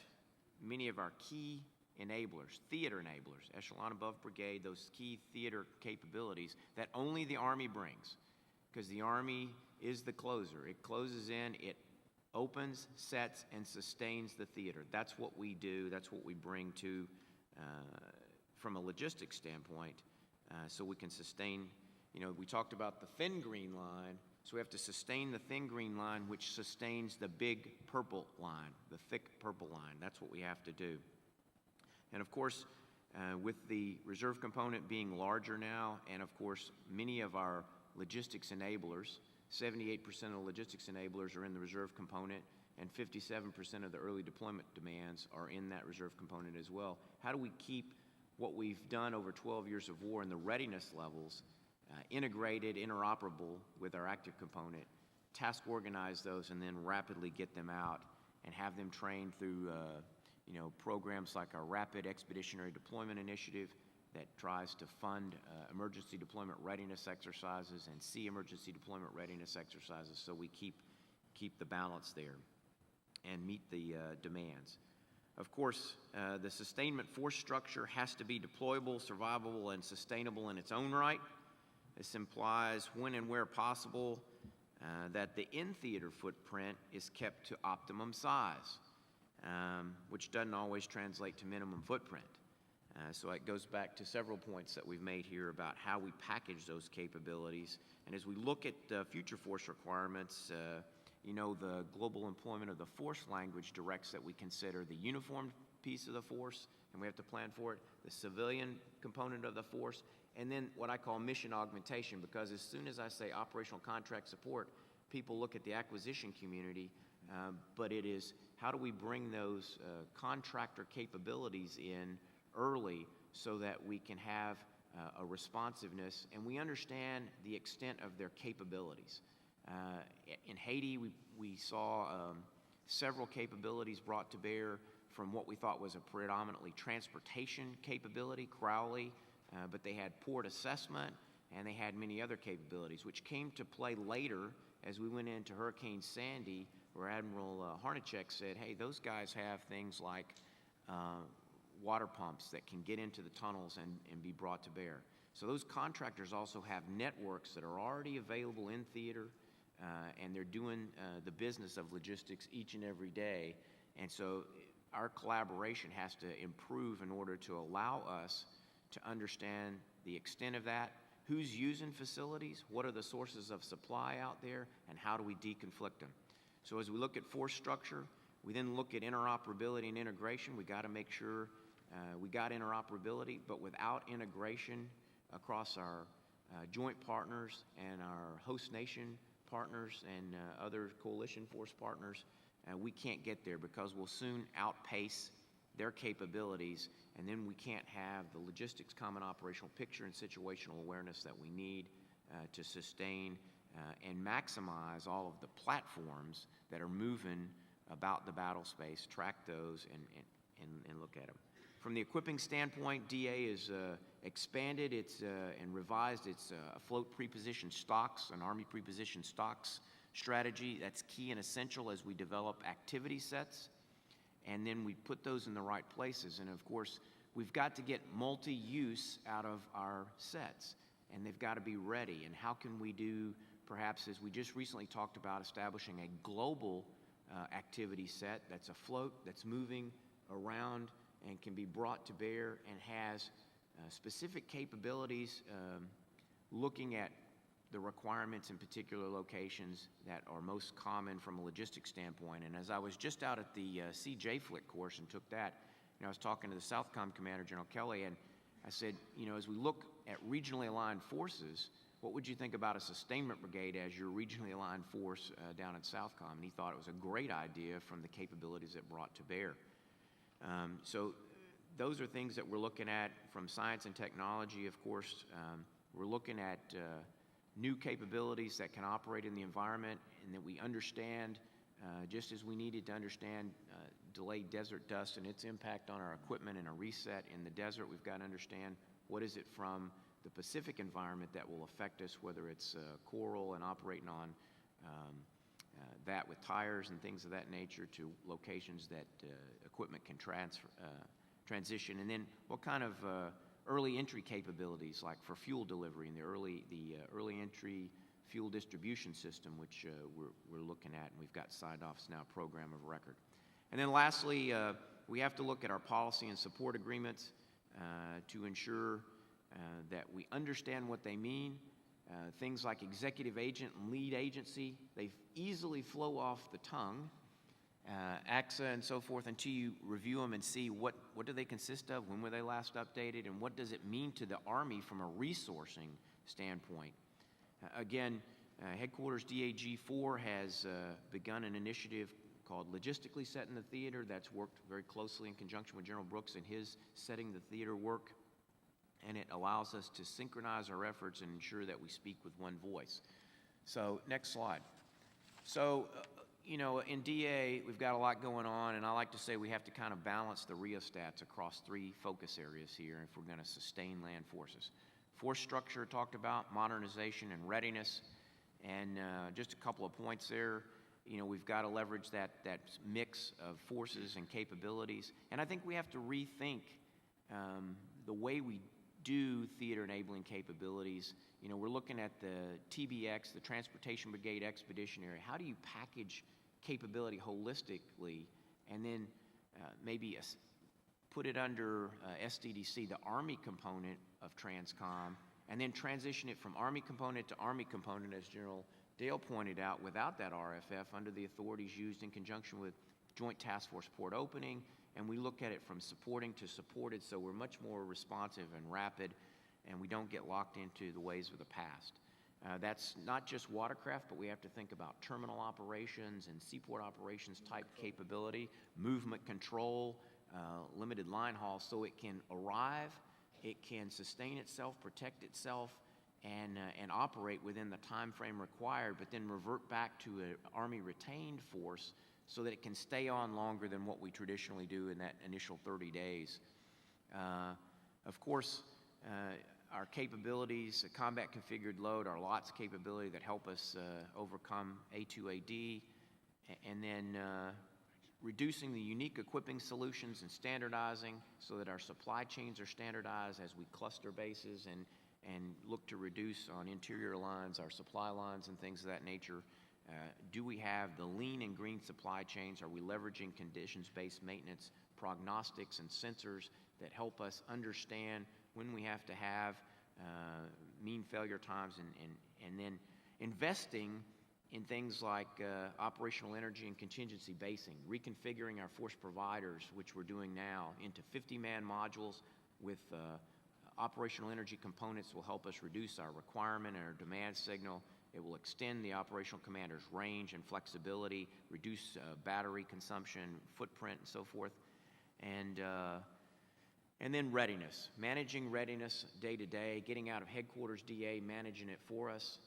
S9: many of our key enablers, theater enablers, echelon above brigade, those key theater capabilities that only the Army brings, because the Army is the closer. It closes in, it opens, sets, and sustains the theater. That's what we do. That's what we bring to, from a logistics standpoint, so we can sustain. We talked about the thin green line, so we have to sustain the thin green line, which sustains the big purple line, the thick purple line. That's what we have to do. And of course, with the reserve component being larger now, and of course, many of our logistics enablers, 78% of the logistics enablers are in the reserve component, and 57% of the early deployment demands are in that reserve component as well. How do we keep what we've done over 12 years of war and the readiness levels integrated, interoperable with our active component, task organize those, and then rapidly get them out and have them trained through programs like our Rapid Expeditionary Deployment Initiative that tries to fund emergency deployment readiness exercises and see emergency deployment readiness exercises, so we keep the balance there and meet the demands. Of course, the sustainment force structure has to be deployable, survivable, and sustainable in its own right. This implies, when and where possible, that the in-theater footprint is kept to optimum size, which doesn't always translate to minimum footprint. So it goes back to several points that we've made here about how we package those capabilities. And as we look at future force requirements, the global employment of the force language directs that we consider the uniformed piece of the force, and we have to plan for it, the civilian component of the force, and then what I call mission augmentation, because as soon as I say operational contract support, people look at the acquisition community, but it is how do we bring those contractor capabilities in early so that we can have a responsiveness and we understand the extent of their capabilities. In Haiti, we saw several capabilities brought to bear from what we thought was a predominantly transportation capability, Crowley, but they had port assessment and they had many other capabilities, which came to play later as we went into Hurricane Sandy, where Admiral Harnachek said, hey, those guys have things like water pumps that can get into the tunnels and be brought to bear. So those contractors also have networks that are already available in theater, and they're doing the business of logistics each and every day. And so our collaboration has to improve in order to allow us to understand the extent of that, who's using facilities, what are the sources of supply out there, and how do we deconflict them. So as we look at force structure, we then look at interoperability and integration. We got to make sure we got interoperability, but without integration across our joint partners and our host nation partners and other coalition force partners, we can't get there because we'll soon outpace their capabilities, and then we can't have the logistics common operational picture and situational awareness that we need to sustain and maximize all of the platforms that are moving about the battle space, track those, and look at them. From the equipping standpoint, DA is expanded and revised its afloat pre-positioned stocks, an Army pre-positioned stocks strategy. That's key and essential as we develop activity sets, and then we put those in the right places. And of course, we've got to get multi-use out of our sets, and they've got to be ready. And how can we do, perhaps as we just recently talked about, establishing a global activity set that's afloat, that's moving around, and can be brought to bear, and has specific capabilities looking at the requirements in particular locations that are most common from a logistics standpoint. And as I was just out at the CJ Flick course and took that, I was talking to the Southcom Commander, General Kelly, and I said, as we look at regionally aligned forces, what would you think about a sustainment brigade as your regionally aligned force down at Southcom? And he thought it was a great idea from the capabilities it brought to bear. So those are things that we're looking at from science and technology, of course. We're looking at new capabilities that can operate in the environment and that we understand, just as we needed to understand delayed desert dust and its impact on our equipment and a reset in the desert. We've got to understand what is it from the Pacific environment that will affect us, whether it's coral and operating on that with tires and things of that nature, to locations that equipment can transition. And then what kind of early entry capabilities, like for fuel delivery and the early entry fuel distribution system, which we're looking at, and we've got signed-offs now, program of record. And then lastly, we have to look at our policy and support agreements to ensure that we understand what they mean. Things like executive agent and lead agency, they easily flow off the tongue, AUSA and so forth, until you review them and see what do they consist of, when were they last updated, and what does it mean to the Army from a resourcing standpoint. Again, Headquarters DAG-4 has begun an initiative called Logistically Setting the Theater that's worked very closely in conjunction with General Brooks and his setting the theater work, and it allows us to synchronize our efforts and ensure that we speak with one voice. So next slide. So, in DA, we've got a lot going on, and I like to say we have to kind of balance the rheostats across three focus areas here if we're going to sustain land forces. Force structure talked about, modernization and readiness, and just a couple of points there. We've got to leverage that mix of forces and capabilities, and I think we have to rethink the way we do theater enabling capabilities. We're looking at the TBX, the Transportation Brigade Expeditionary. How do you package capability holistically, and then maybe put it under SDDC, the Army component of TRANSCOM, and then transition it from Army component to Army component, as General Dail pointed out, without that RFF, under the authorities used in conjunction with Joint Task Force Port Opening, and we look at it from supporting to supported, so we're much more responsive and rapid, and we don't get locked into the ways of the past. That's not just watercraft, but we have to think about terminal operations and seaport operations type capability, movement control, limited line haul, so it can arrive, it can sustain itself, protect itself, and operate within the time frame required, but then revert back to an Army retained force so that it can stay on longer than what we traditionally do in that initial 30 days. Of course, our capabilities, a combat configured load, our LOTS capability that help us overcome A2AD, and then reducing the unique equipping solutions and standardizing so that our supply chains are standardized as we cluster bases and look to reduce on interior lines, our supply lines and things of that nature. Do we have the lean and green supply chains? Are we leveraging conditions-based maintenance, prognostics, and sensors that help us understand when we have to have mean failure times, and then investing in things like operational energy and contingency basing, reconfiguring our force providers, which we're doing now, into 50-man modules with operational energy components will help us reduce our requirement and our demand signal. It will extend the operational commander's range and flexibility, reduce battery consumption, footprint, and so forth. And then readiness, managing readiness day to day, getting out of headquarters DA, managing it for us,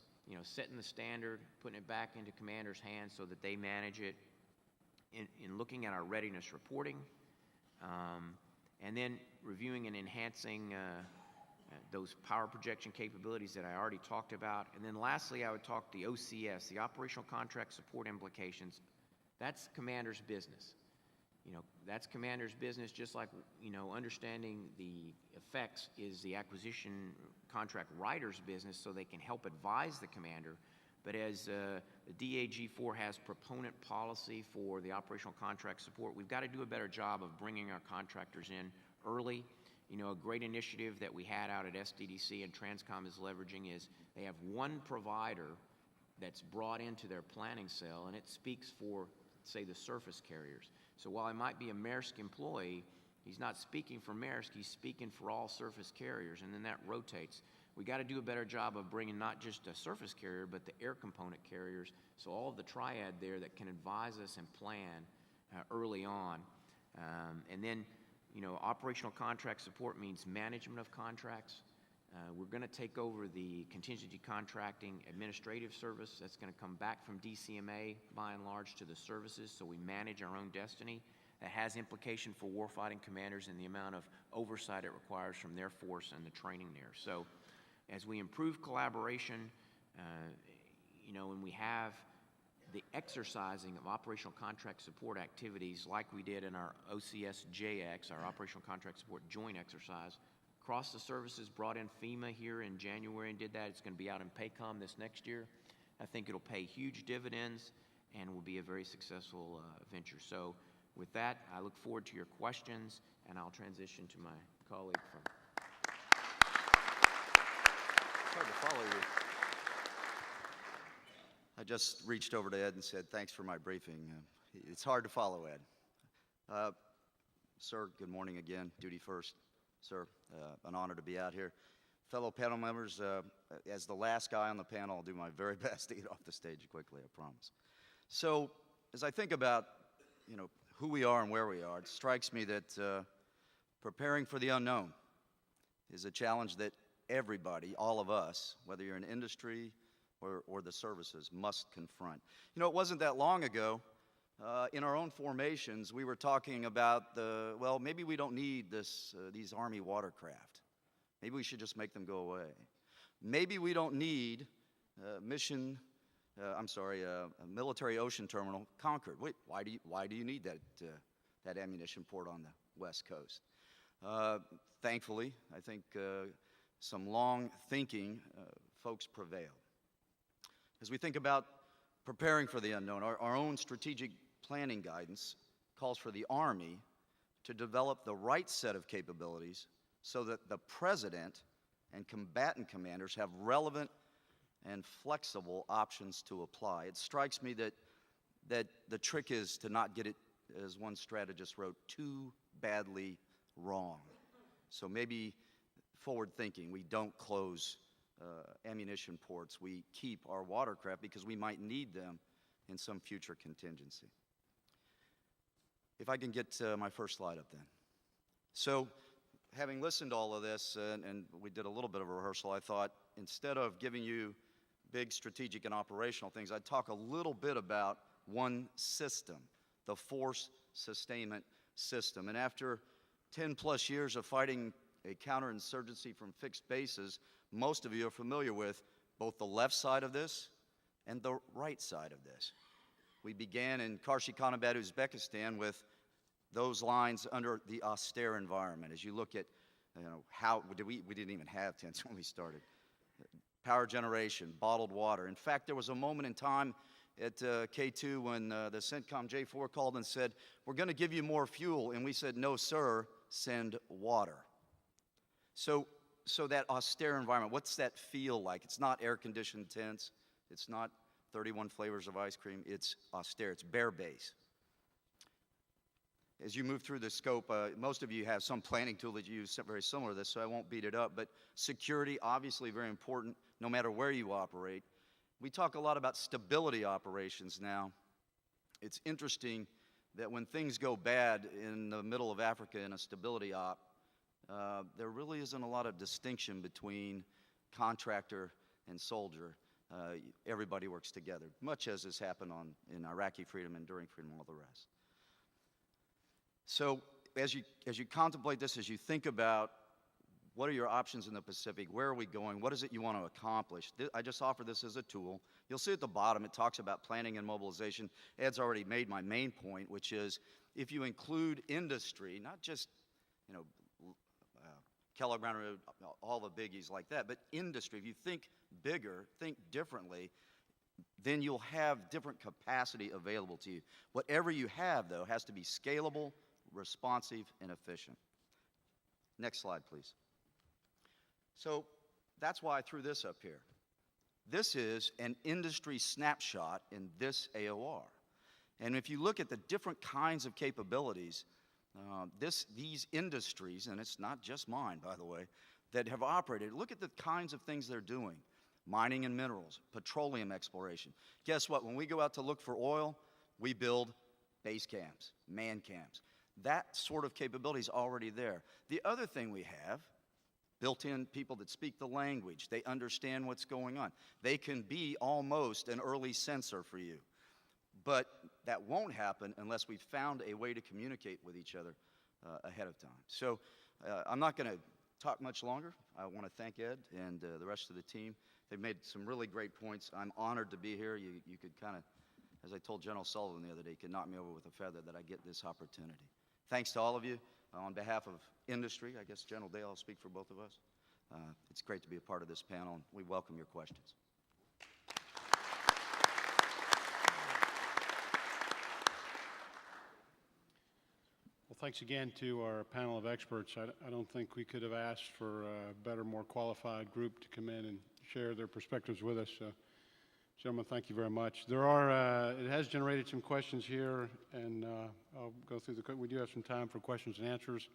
S9: setting the standard, putting it back into commander's hands so that they manage it, in looking at our readiness reporting, and then reviewing and enhancing those power projection capabilities that I already talked about. And then lastly, I would talk the OCS, the Operational Contract Support Implications. That's commander's business. That's commander's business, just like, understanding the effects is the acquisition contract writer's business, so they can help advise the commander. But as the DAG4 has proponent policy for the operational contract support, we've got to do a better job of bringing our contractors in early. You know, a great initiative that we had out at SDDC and Transcom is leveraging is they have one provider that's brought into their planning cell, and it speaks for, say, the surface carriers. So while I might be a Maersk employee, he's not speaking for Maersk, he's speaking for all surface carriers, and then that rotates. We got to do a better job of bringing not just a surface carrier, but the air component carriers, so all of the triad there that can advise us and plan early on. And then, you know, operational contract support means management of contracts. We're going to take over the contingency contracting administrative service. That's going to come back from DCMA by and large to the services, so we manage our own destiny. That has implication for warfighting commanders and the amount of oversight it requires from their force and the training there. So as we improve collaboration, you know, when we have the exercising of operational contract support activities like we did in our OCS-JX, our operational contract support joint exercise, across the services, brought in FEMA here in January and did that. It's going to be out in PACOM this next year. I think it'll pay huge dividends and will be a very successful venture. So with that, I look forward to your questions, and I'll transition to my colleague from...
S10: It's hard to follow you. I just reached over to Ed and said, thanks for my briefing. It's hard to follow, Ed. Sir, good morning again. Duty first. Sir, an honor to be out here. Fellow panel members, as the last guy on the panel, I'll do my very best to get off the stage quickly, I promise. So, as I think about, you know, who we are and where we are, it strikes me that preparing for the unknown is a challenge that everybody, all of us, whether you're in industry or the services, must confront. You know, it wasn't that long ago, in our own formations, we were talking about well, maybe we don't need these Army watercraft. Maybe we should just make them go away. Maybe we don't need a military ocean terminal, Concord. Wait, why do you need that ammunition port on the West Coast? Thankfully, I think some long thinking folks prevailed. As we think about preparing for the unknown, our own strategic planning guidance calls for the Army to develop the right set of capabilities so that the President and combatant commanders have relevant and flexible options to apply. It strikes me that the trick is to not get it, as one strategist wrote, too badly wrong. So maybe forward thinking, we don't close ammunition ports, we keep our watercraft because we might need them in some future contingency. If I can get my first slide up then. So, having listened to all of this, and we did a little bit of a rehearsal, I thought instead of giving you big strategic and operational things, I'd talk a little bit about one system, the force sustainment system. And after 10 plus years of fighting a counterinsurgency from fixed bases, most of you are familiar with both the left side of this and the right side of this. We began in Karshi-Khanabad, Uzbekistan with those lines under the austere environment. As you look at, you know, how we didn't even have tents when we started. Power generation, bottled water. In fact, there was a moment in time at K2 when the CENTCOM J4 called and said, we're going to give you more fuel. And we said, no, sir, send water. So that austere environment, what's that feel like? It's not air-conditioned tents. It's not 31 flavors of ice cream. It's austere. It's bare base. As you move through the scope, most of you have some planning tool that you use very similar to this, so I won't beat it up. But security, obviously very important, no matter where you operate. We talk a lot about stability operations now. It's interesting that when things go bad in the middle of Africa in a stability op, there really isn't a lot of distinction between contractor and soldier. Everybody works together, much as has happened in Iraqi freedom, enduring freedom, and all the rest. So as you contemplate this, as you think about what are your options in the Pacific, where are we going, what is it you want to accomplish, I just offer this as a tool. You'll see at the bottom it talks about planning and mobilization. Ed's already made my main point, which is if you include industry, not just, you know, Kellogg Brown Road, all the biggies like that, but industry, if you think bigger, think differently, then you'll have different capacity available to you. Whatever you have, though, has to be scalable, responsive, and efficient. Next slide, please. So that's why I threw this up here. This is an industry snapshot in this AOR. And if you look at the different kinds of capabilities, these industries, and it's not just mine, by the way, that have operated, look at the kinds of things they're doing. Mining and minerals, petroleum exploration. Guess what? When we go out to look for oil, we build base camps, man camps. That sort of capability is already there. The other thing we have, built-in people that speak the language. They understand what's going on. They can be almost an early sensor for you. But that won't happen unless we've found a way to communicate with each other ahead of time. So I'm not going to talk much longer. I want to thank Ed and the rest of the team. They've made some really great points. I'm honored to be here. You could kind of, as I told General Sullivan the other day, you could knock me over with a feather that I get this opportunity. Thanks to all of you. On behalf of industry, I guess General Dail will speak for both of us. It's great to be a part of this panel, and we welcome your questions.
S1: Well, thanks again to our panel of experts. I don't think we could have asked for a better, more qualified group to come in and share their perspectives with us. Gentlemen, thank you very much. There are, it has generated some questions here, and I'll go through we do have some time for questions and answers.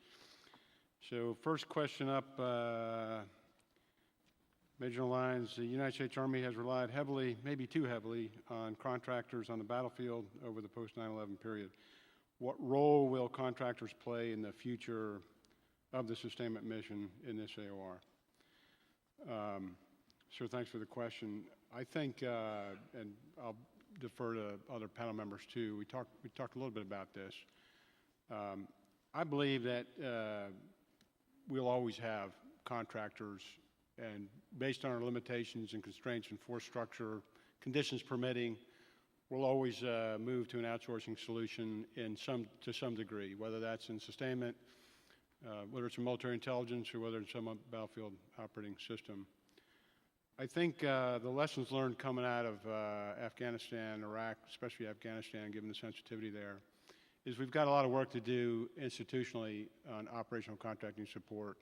S1: So first question up, Major General Lyons, the United States Army has relied heavily, maybe too heavily, on contractors on the battlefield over the post 9/11 period. What role will contractors play in the future of the sustainment mission in this AOR? Sir, thanks for the question. I think, and I'll defer to other panel members too, we talked a little bit about this. I believe that we'll always have contractors, and based on our limitations and constraints and force structure, conditions permitting, we'll always move to an outsourcing solution to some degree, whether that's in sustainment, whether it's in military intelligence, or whether it's some battlefield operating system. I think the lessons learned coming out of Afghanistan, Iraq, especially Afghanistan, given the sensitivity there, is we've got a lot of work to do institutionally on operational contracting support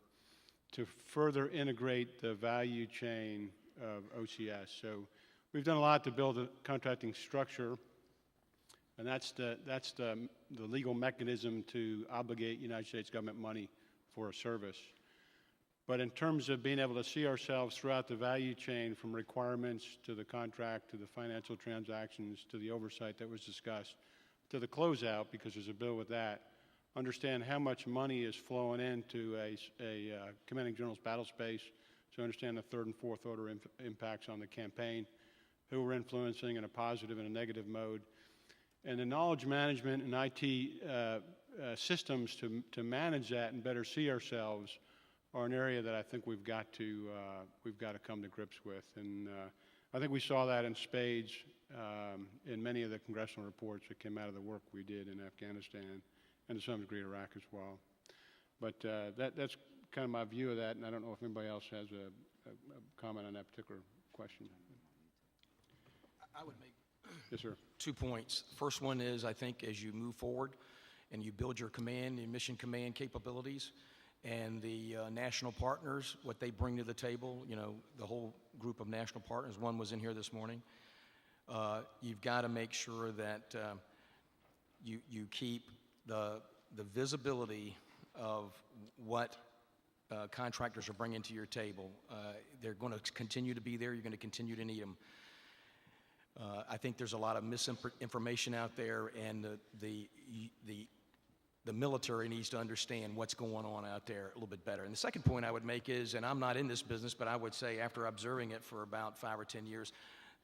S1: to further integrate the value chain of OCS. So we've done a lot to build a contracting structure, and that's the legal mechanism to obligate United States government money for a service. But in terms of being able to see ourselves throughout the value chain, from requirements to the contract to the financial transactions to the oversight that was discussed to the closeout, because there's a bill with that, understand how much money is flowing into a commanding general's battle space, so understand the third and fourth order impacts on the campaign, who we're influencing in a positive and a negative mode, and the knowledge management and IT systems to manage that and better see ourselves are an area that I think we've got to come to grips with. And I think we saw that in spades in many of the congressional reports that came out of the work we did in Afghanistan and to some degree Iraq as well. But that's kind of my view of that, and I don't know if anybody else has a comment on that particular question.
S8: I would make
S1: yes, sir.
S8: 2 points. First one is, I think as you move forward and you build your command and mission command capabilities, and the national partners, what they bring to the table, you know, the whole group of national partners, one was in here this morning, you've got to make sure that you keep the visibility of what contractors are bringing to your table. They're going to continue to be there. You're going to continue to need them. I think there's a lot of misinformation out there, and the military needs to understand what's going on out there a little bit better. And the second point I would make is, and I'm not in this business, but I would say after observing it for about 5 or 10 years,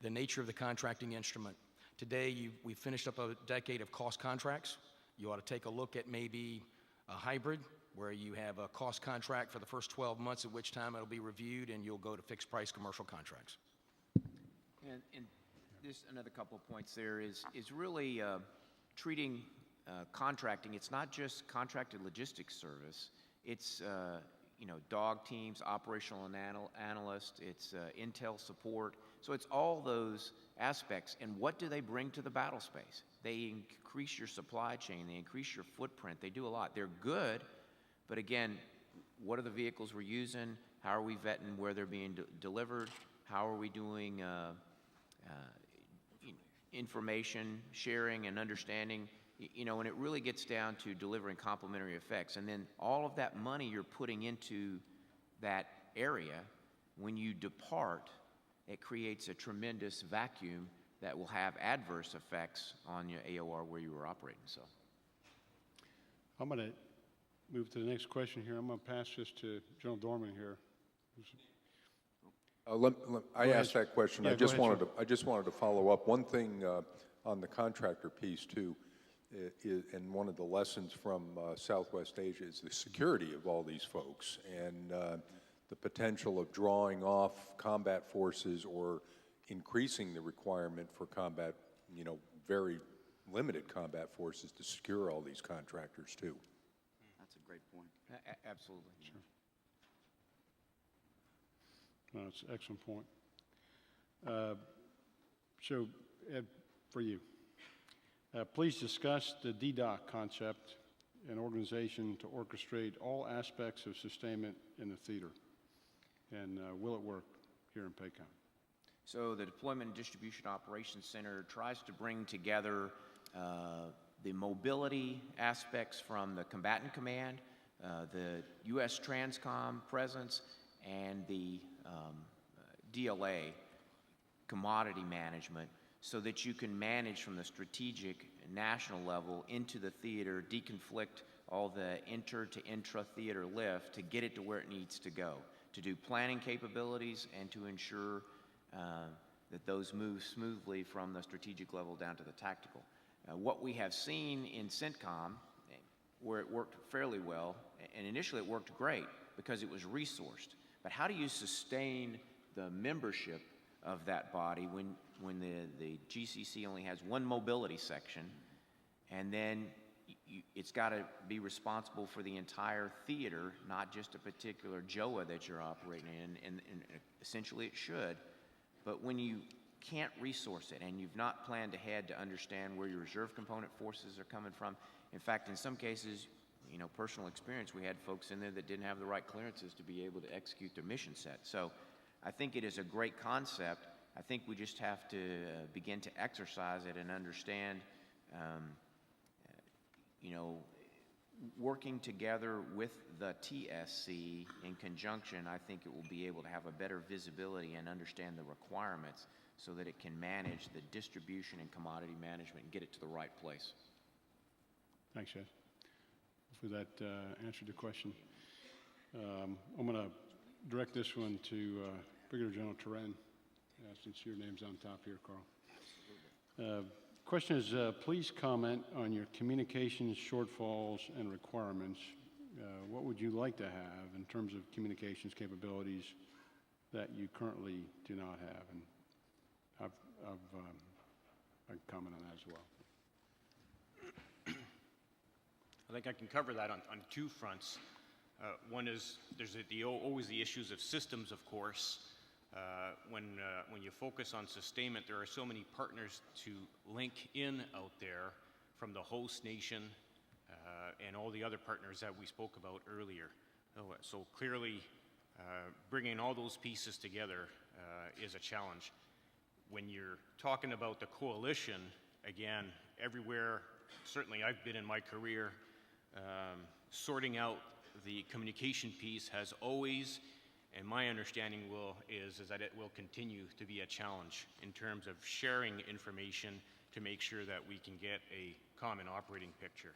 S8: the nature of the contracting instrument. Today, we finished up a decade of cost contracts. You ought to take a look at maybe a hybrid, where you have a cost contract for the first 12 months, at which time it'll be reviewed, and you'll go to fixed price commercial contracts.
S9: And just another couple of points there is really treating contracting. It's not just contracted logistics service. It's dog teams, operational analysts, it's intel support. So it's all those aspects. And what do they bring to the battle space? They increase your supply chain, they increase your footprint, they do a lot. They're good, but again, what are the vehicles we're using? How are we vetting where they're being delivered? How are we doing information sharing and understanding? And it really gets down to delivering complementary effects. And then all of that money you're putting into that area, when you depart, it creates a tremendous vacuum that will have adverse effects on your AOR where you were operating. So
S1: I'm going to move to the next question here. I'm going to pass this to General Dorman here.
S11: I asked that question.
S1: Yeah,
S11: I just wanted to follow up. One thing on the contractor piece too, and one of the lessons from Southwest Asia is the security of all these folks and the potential of drawing off combat forces or increasing the requirement for combat, very limited combat forces to secure all these contractors too.
S10: That's a great point.
S9: Absolutely.
S1: Sure. No, it's an excellent point. So, Ed, for you, please discuss the DDoC concept and organization to orchestrate all aspects of sustainment in the theater. And will it work here in PACOM?
S9: So the Deployment and Distribution Operations Center tries to bring together the mobility aspects from the combatant command, the U.S. Transcom presence, and the DLA commodity management so that you can manage from the strategic national level into the theater, deconflict all the inter to intra-theater lift to get it to where it needs to go, to do planning capabilities and to ensure that those move smoothly from the strategic level down to the tactical. What we have seen in CENTCOM, where it worked fairly well, and initially it worked great because it was resourced, but how do you sustain the membership of that body when the GCC only has one mobility section, and then it's got to be responsible for the entire theater, not just a particular JOA that you're operating in, and essentially it should. But when you can't resource it and you've not planned ahead to understand where your reserve component forces are coming from, in fact, in some cases, personal experience, we had folks in there that didn't have the right clearances to be able to execute their mission set. So I think it is a great concept. I think we just have to begin to exercise it and understand, working together with the TSC in conjunction, I think it will be able to have a better visibility and understand the requirements so that it can manage the distribution and commodity management and get it to the right place.
S1: Thanks, Ed. Hopefully that answered the question. I'm going to direct this one to Brigadier General Turenne, since your name's on top here, Carl. Question is, please comment on your communications shortfalls and requirements. What would you like to have in terms of communications capabilities that you currently do not have? And I can comment on that as well.
S7: I think I can cover that on two fronts. One is there's always the issues of systems, of course. When you focus on sustainment, there are so many partners to link in out there from the host nation and all the other partners that we spoke about earlier. So clearly, bringing all those pieces together is a challenge. When you're talking about the coalition, again, everywhere, certainly I've been in my career, sorting out the communication piece has always, and my understanding is that it will continue to be a challenge in terms of sharing information to make sure that we can get a common operating picture.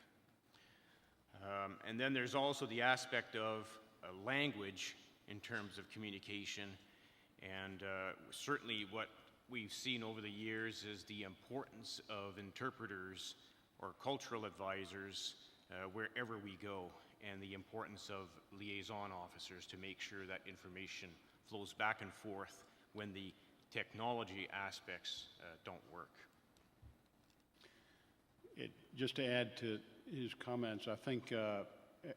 S7: And then there's also the aspect of language in terms of communication, and certainly what we've seen over the years is the importance of interpreters or cultural advisors wherever we go, and the importance of liaison officers to make sure that information flows back and forth when the technology aspects don't work.
S1: Just to add to his comments, I think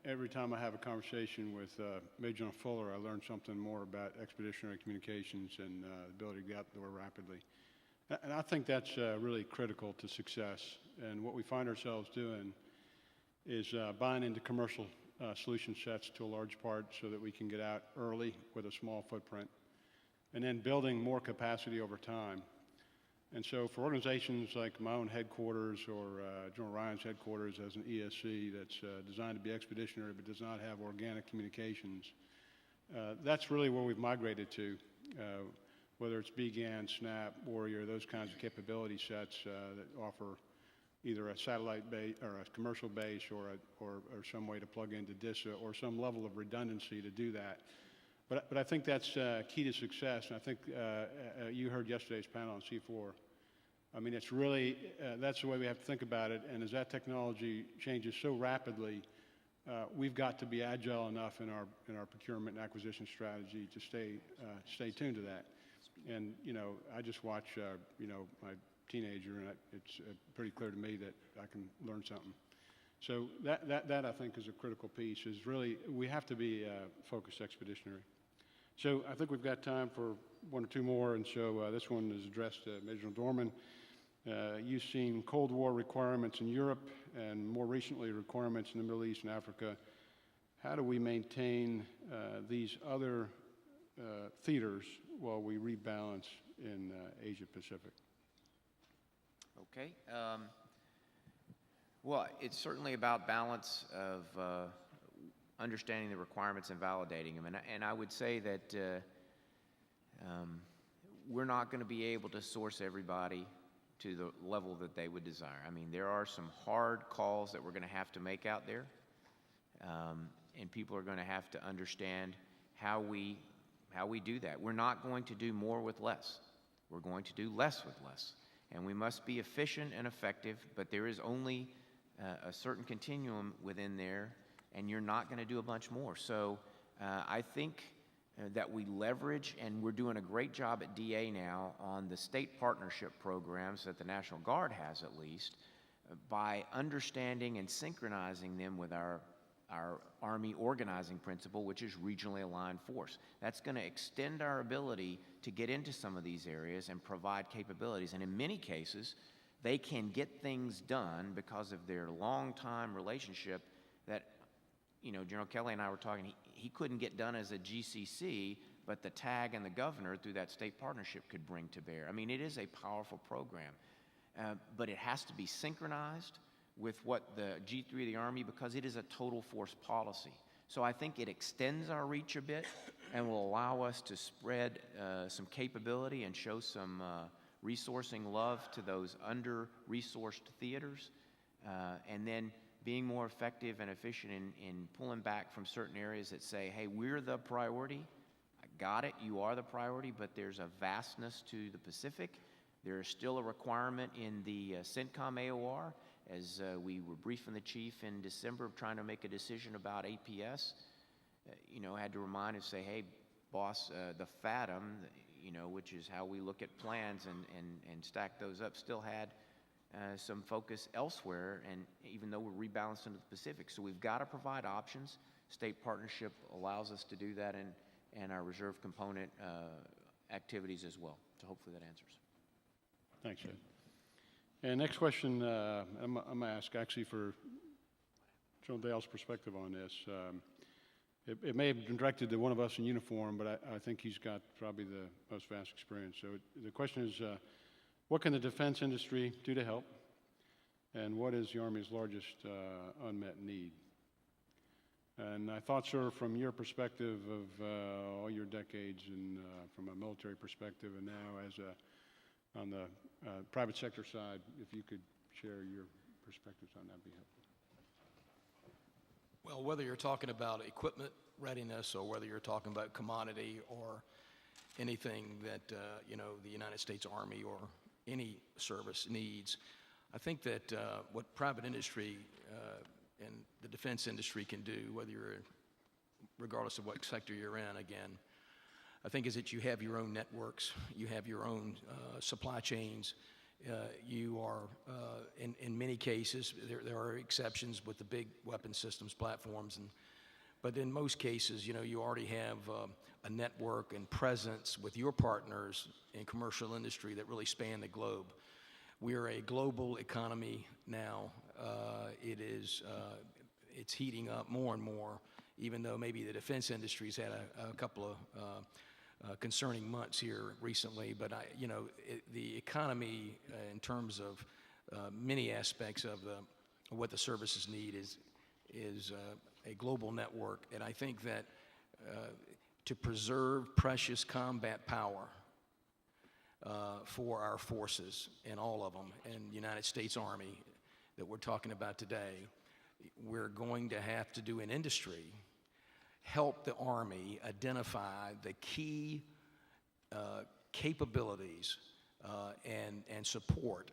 S1: every time I have a conversation with Major General Fuller, I learn something more about expeditionary communications and the ability to get out the door rapidly. And I think that's really critical to success. And what we find ourselves doing is buying into commercial solution sets to a large part so that we can get out early with a small footprint, and then building more capacity over time. And so for organizations like my own headquarters or General Ryan's headquarters as an ESC that's designed to be expeditionary but does not have organic communications, that's really where we've migrated to, whether it's BGAN, SNAP, Warrior, those kinds of capability sets that offer either a satellite base or a commercial base or some way to plug into DISA or some level of redundancy to do that. But I think that's key to success, and I think you heard yesterday's panel on C4. I mean, it's really, that's the way we have to think about it, and as that technology changes so rapidly, we've got to be agile enough in our procurement and acquisition strategy to stay tuned to that. And, you know, I just watch, you know, my teenager, and it's pretty clear to me that I can learn something. So that I think is a critical piece, is really, we have to be focused expeditionary. So I think we've got time for one or two more, and so this one is addressed to Major General Dorman. You've seen Cold War requirements in Europe and more recently requirements in the Middle East and Africa. How do we maintain these other theaters while we rebalance in Asia Pacific?
S9: Okay. Well, it's certainly about balance of understanding the requirements and validating them. And I would say that we're not going to be able to source everybody to the level that they would desire. I mean, there are some hard calls that we're going to have to make out there, and people are going to have to understand how we do that. We're not going to do more with less. We're going to do less with less. And we must be efficient and effective, but there is only a certain continuum within there, and you're not going to do a bunch more. So I think that we leverage, and we're doing a great job at DA now on the state partnership programs that the National Guard has, at least, by understanding and synchronizing them with our Army organizing principle, which is regionally aligned force. That's going to extend our ability to get into some of these areas and provide capabilities. And in many cases, they can get things done because of their long-time relationship that, you know, General Kelly and I were talking, he couldn't get done as a GCC, but the TAG and the governor through that state partnership could bring to bear. I mean, it is a powerful program, but it has to be synchronized with what the G3 of the Army, because it is a total force policy. So I think it extends our reach a bit and will allow us to spread some capability and show some resourcing love to those under-resourced theaters, and then being more effective and efficient in pulling back from certain areas that say, hey, we're the priority. I got it, you are the priority, but there's a vastness to the Pacific. There is still a requirement in the CENTCOM AOR, as we were briefing the chief in December of trying to make a decision about APS. You know, I had to remind him, say, hey, boss, the FATM, you know, which is how we look at plans and stack those up, still had some focus elsewhere, and even though we're rebalanced into the Pacific. So we've got to provide options. State partnership allows us to do that, and our reserve component activities as well. So hopefully that answers.
S1: Thanks, Ed. And next question, I'm going to ask actually for General Dail's perspective on this. It may have been directed to one of us in uniform, but I think he's got probably the most vast experience. So the question is, what can the defense industry do to help? And what is the Army's largest unmet need? And I thought, sir, from your perspective of all your decades and from a military perspective and now as on the private sector side, if you could share your perspectives on that, would be helpful.
S8: Well, whether you're talking about equipment readiness or whether you're talking about commodity or anything that, you know, the United States Army or any service needs, I think that what private industry and the defense industry can do, whether you're, regardless of what sector you're in, again, I think is that you have your own networks, you have your own supply chains, you are, in many cases, there are exceptions with the big weapon systems platforms, but in most cases, you already have a network and presence with your partners in commercial industry that really span the globe. We are a global economy now. It's heating up more and more, even though maybe the defense industry's had a couple of concerning months here recently. But the economy, in terms of many aspects of what the services need, is a global network. And I think that to preserve precious combat power for our forces, and all of them, and the United States Army that we're talking about today, we're going to have to do in industry help the Army identify the key capabilities and support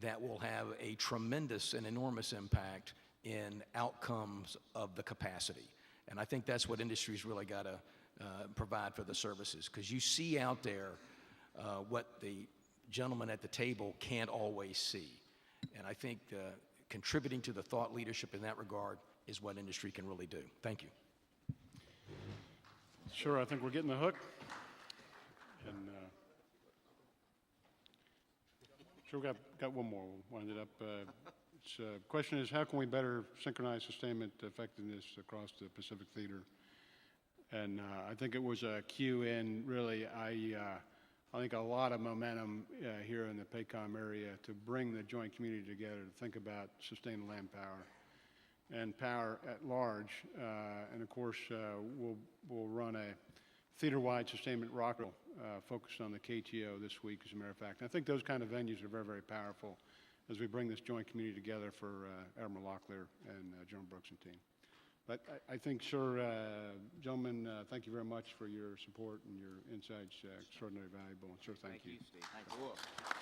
S8: that will have a tremendous and enormous impact in outcomes of the capacity. And I think that's what industry's really got to provide for the services, because you see out there what the gentleman at the table can't always see. And I think contributing to the thought leadership in that regard is what industry can really do. Thank you.
S1: Sure, I think we're getting the hook. And sure, we got one more. We'll wind it up. The question is, how can we better synchronize sustainment effectiveness across the Pacific Theater? And I think it was a cue in, really, I think a lot of momentum here in the PACOM area to bring the joint community together to think about sustained land power and power at large. And of course, we'll run a theater-wide sustainment rock focused on the KTO this week, as a matter of fact. And I think those kind of venues are very, very powerful as we bring this joint community together for Admiral Locklear and General Brooks and team. But I think, sir, gentlemen, thank you very much for your support and your insights. Extraordinarily valuable. And sir, thank you.
S9: Thank you, Steve. Thank you.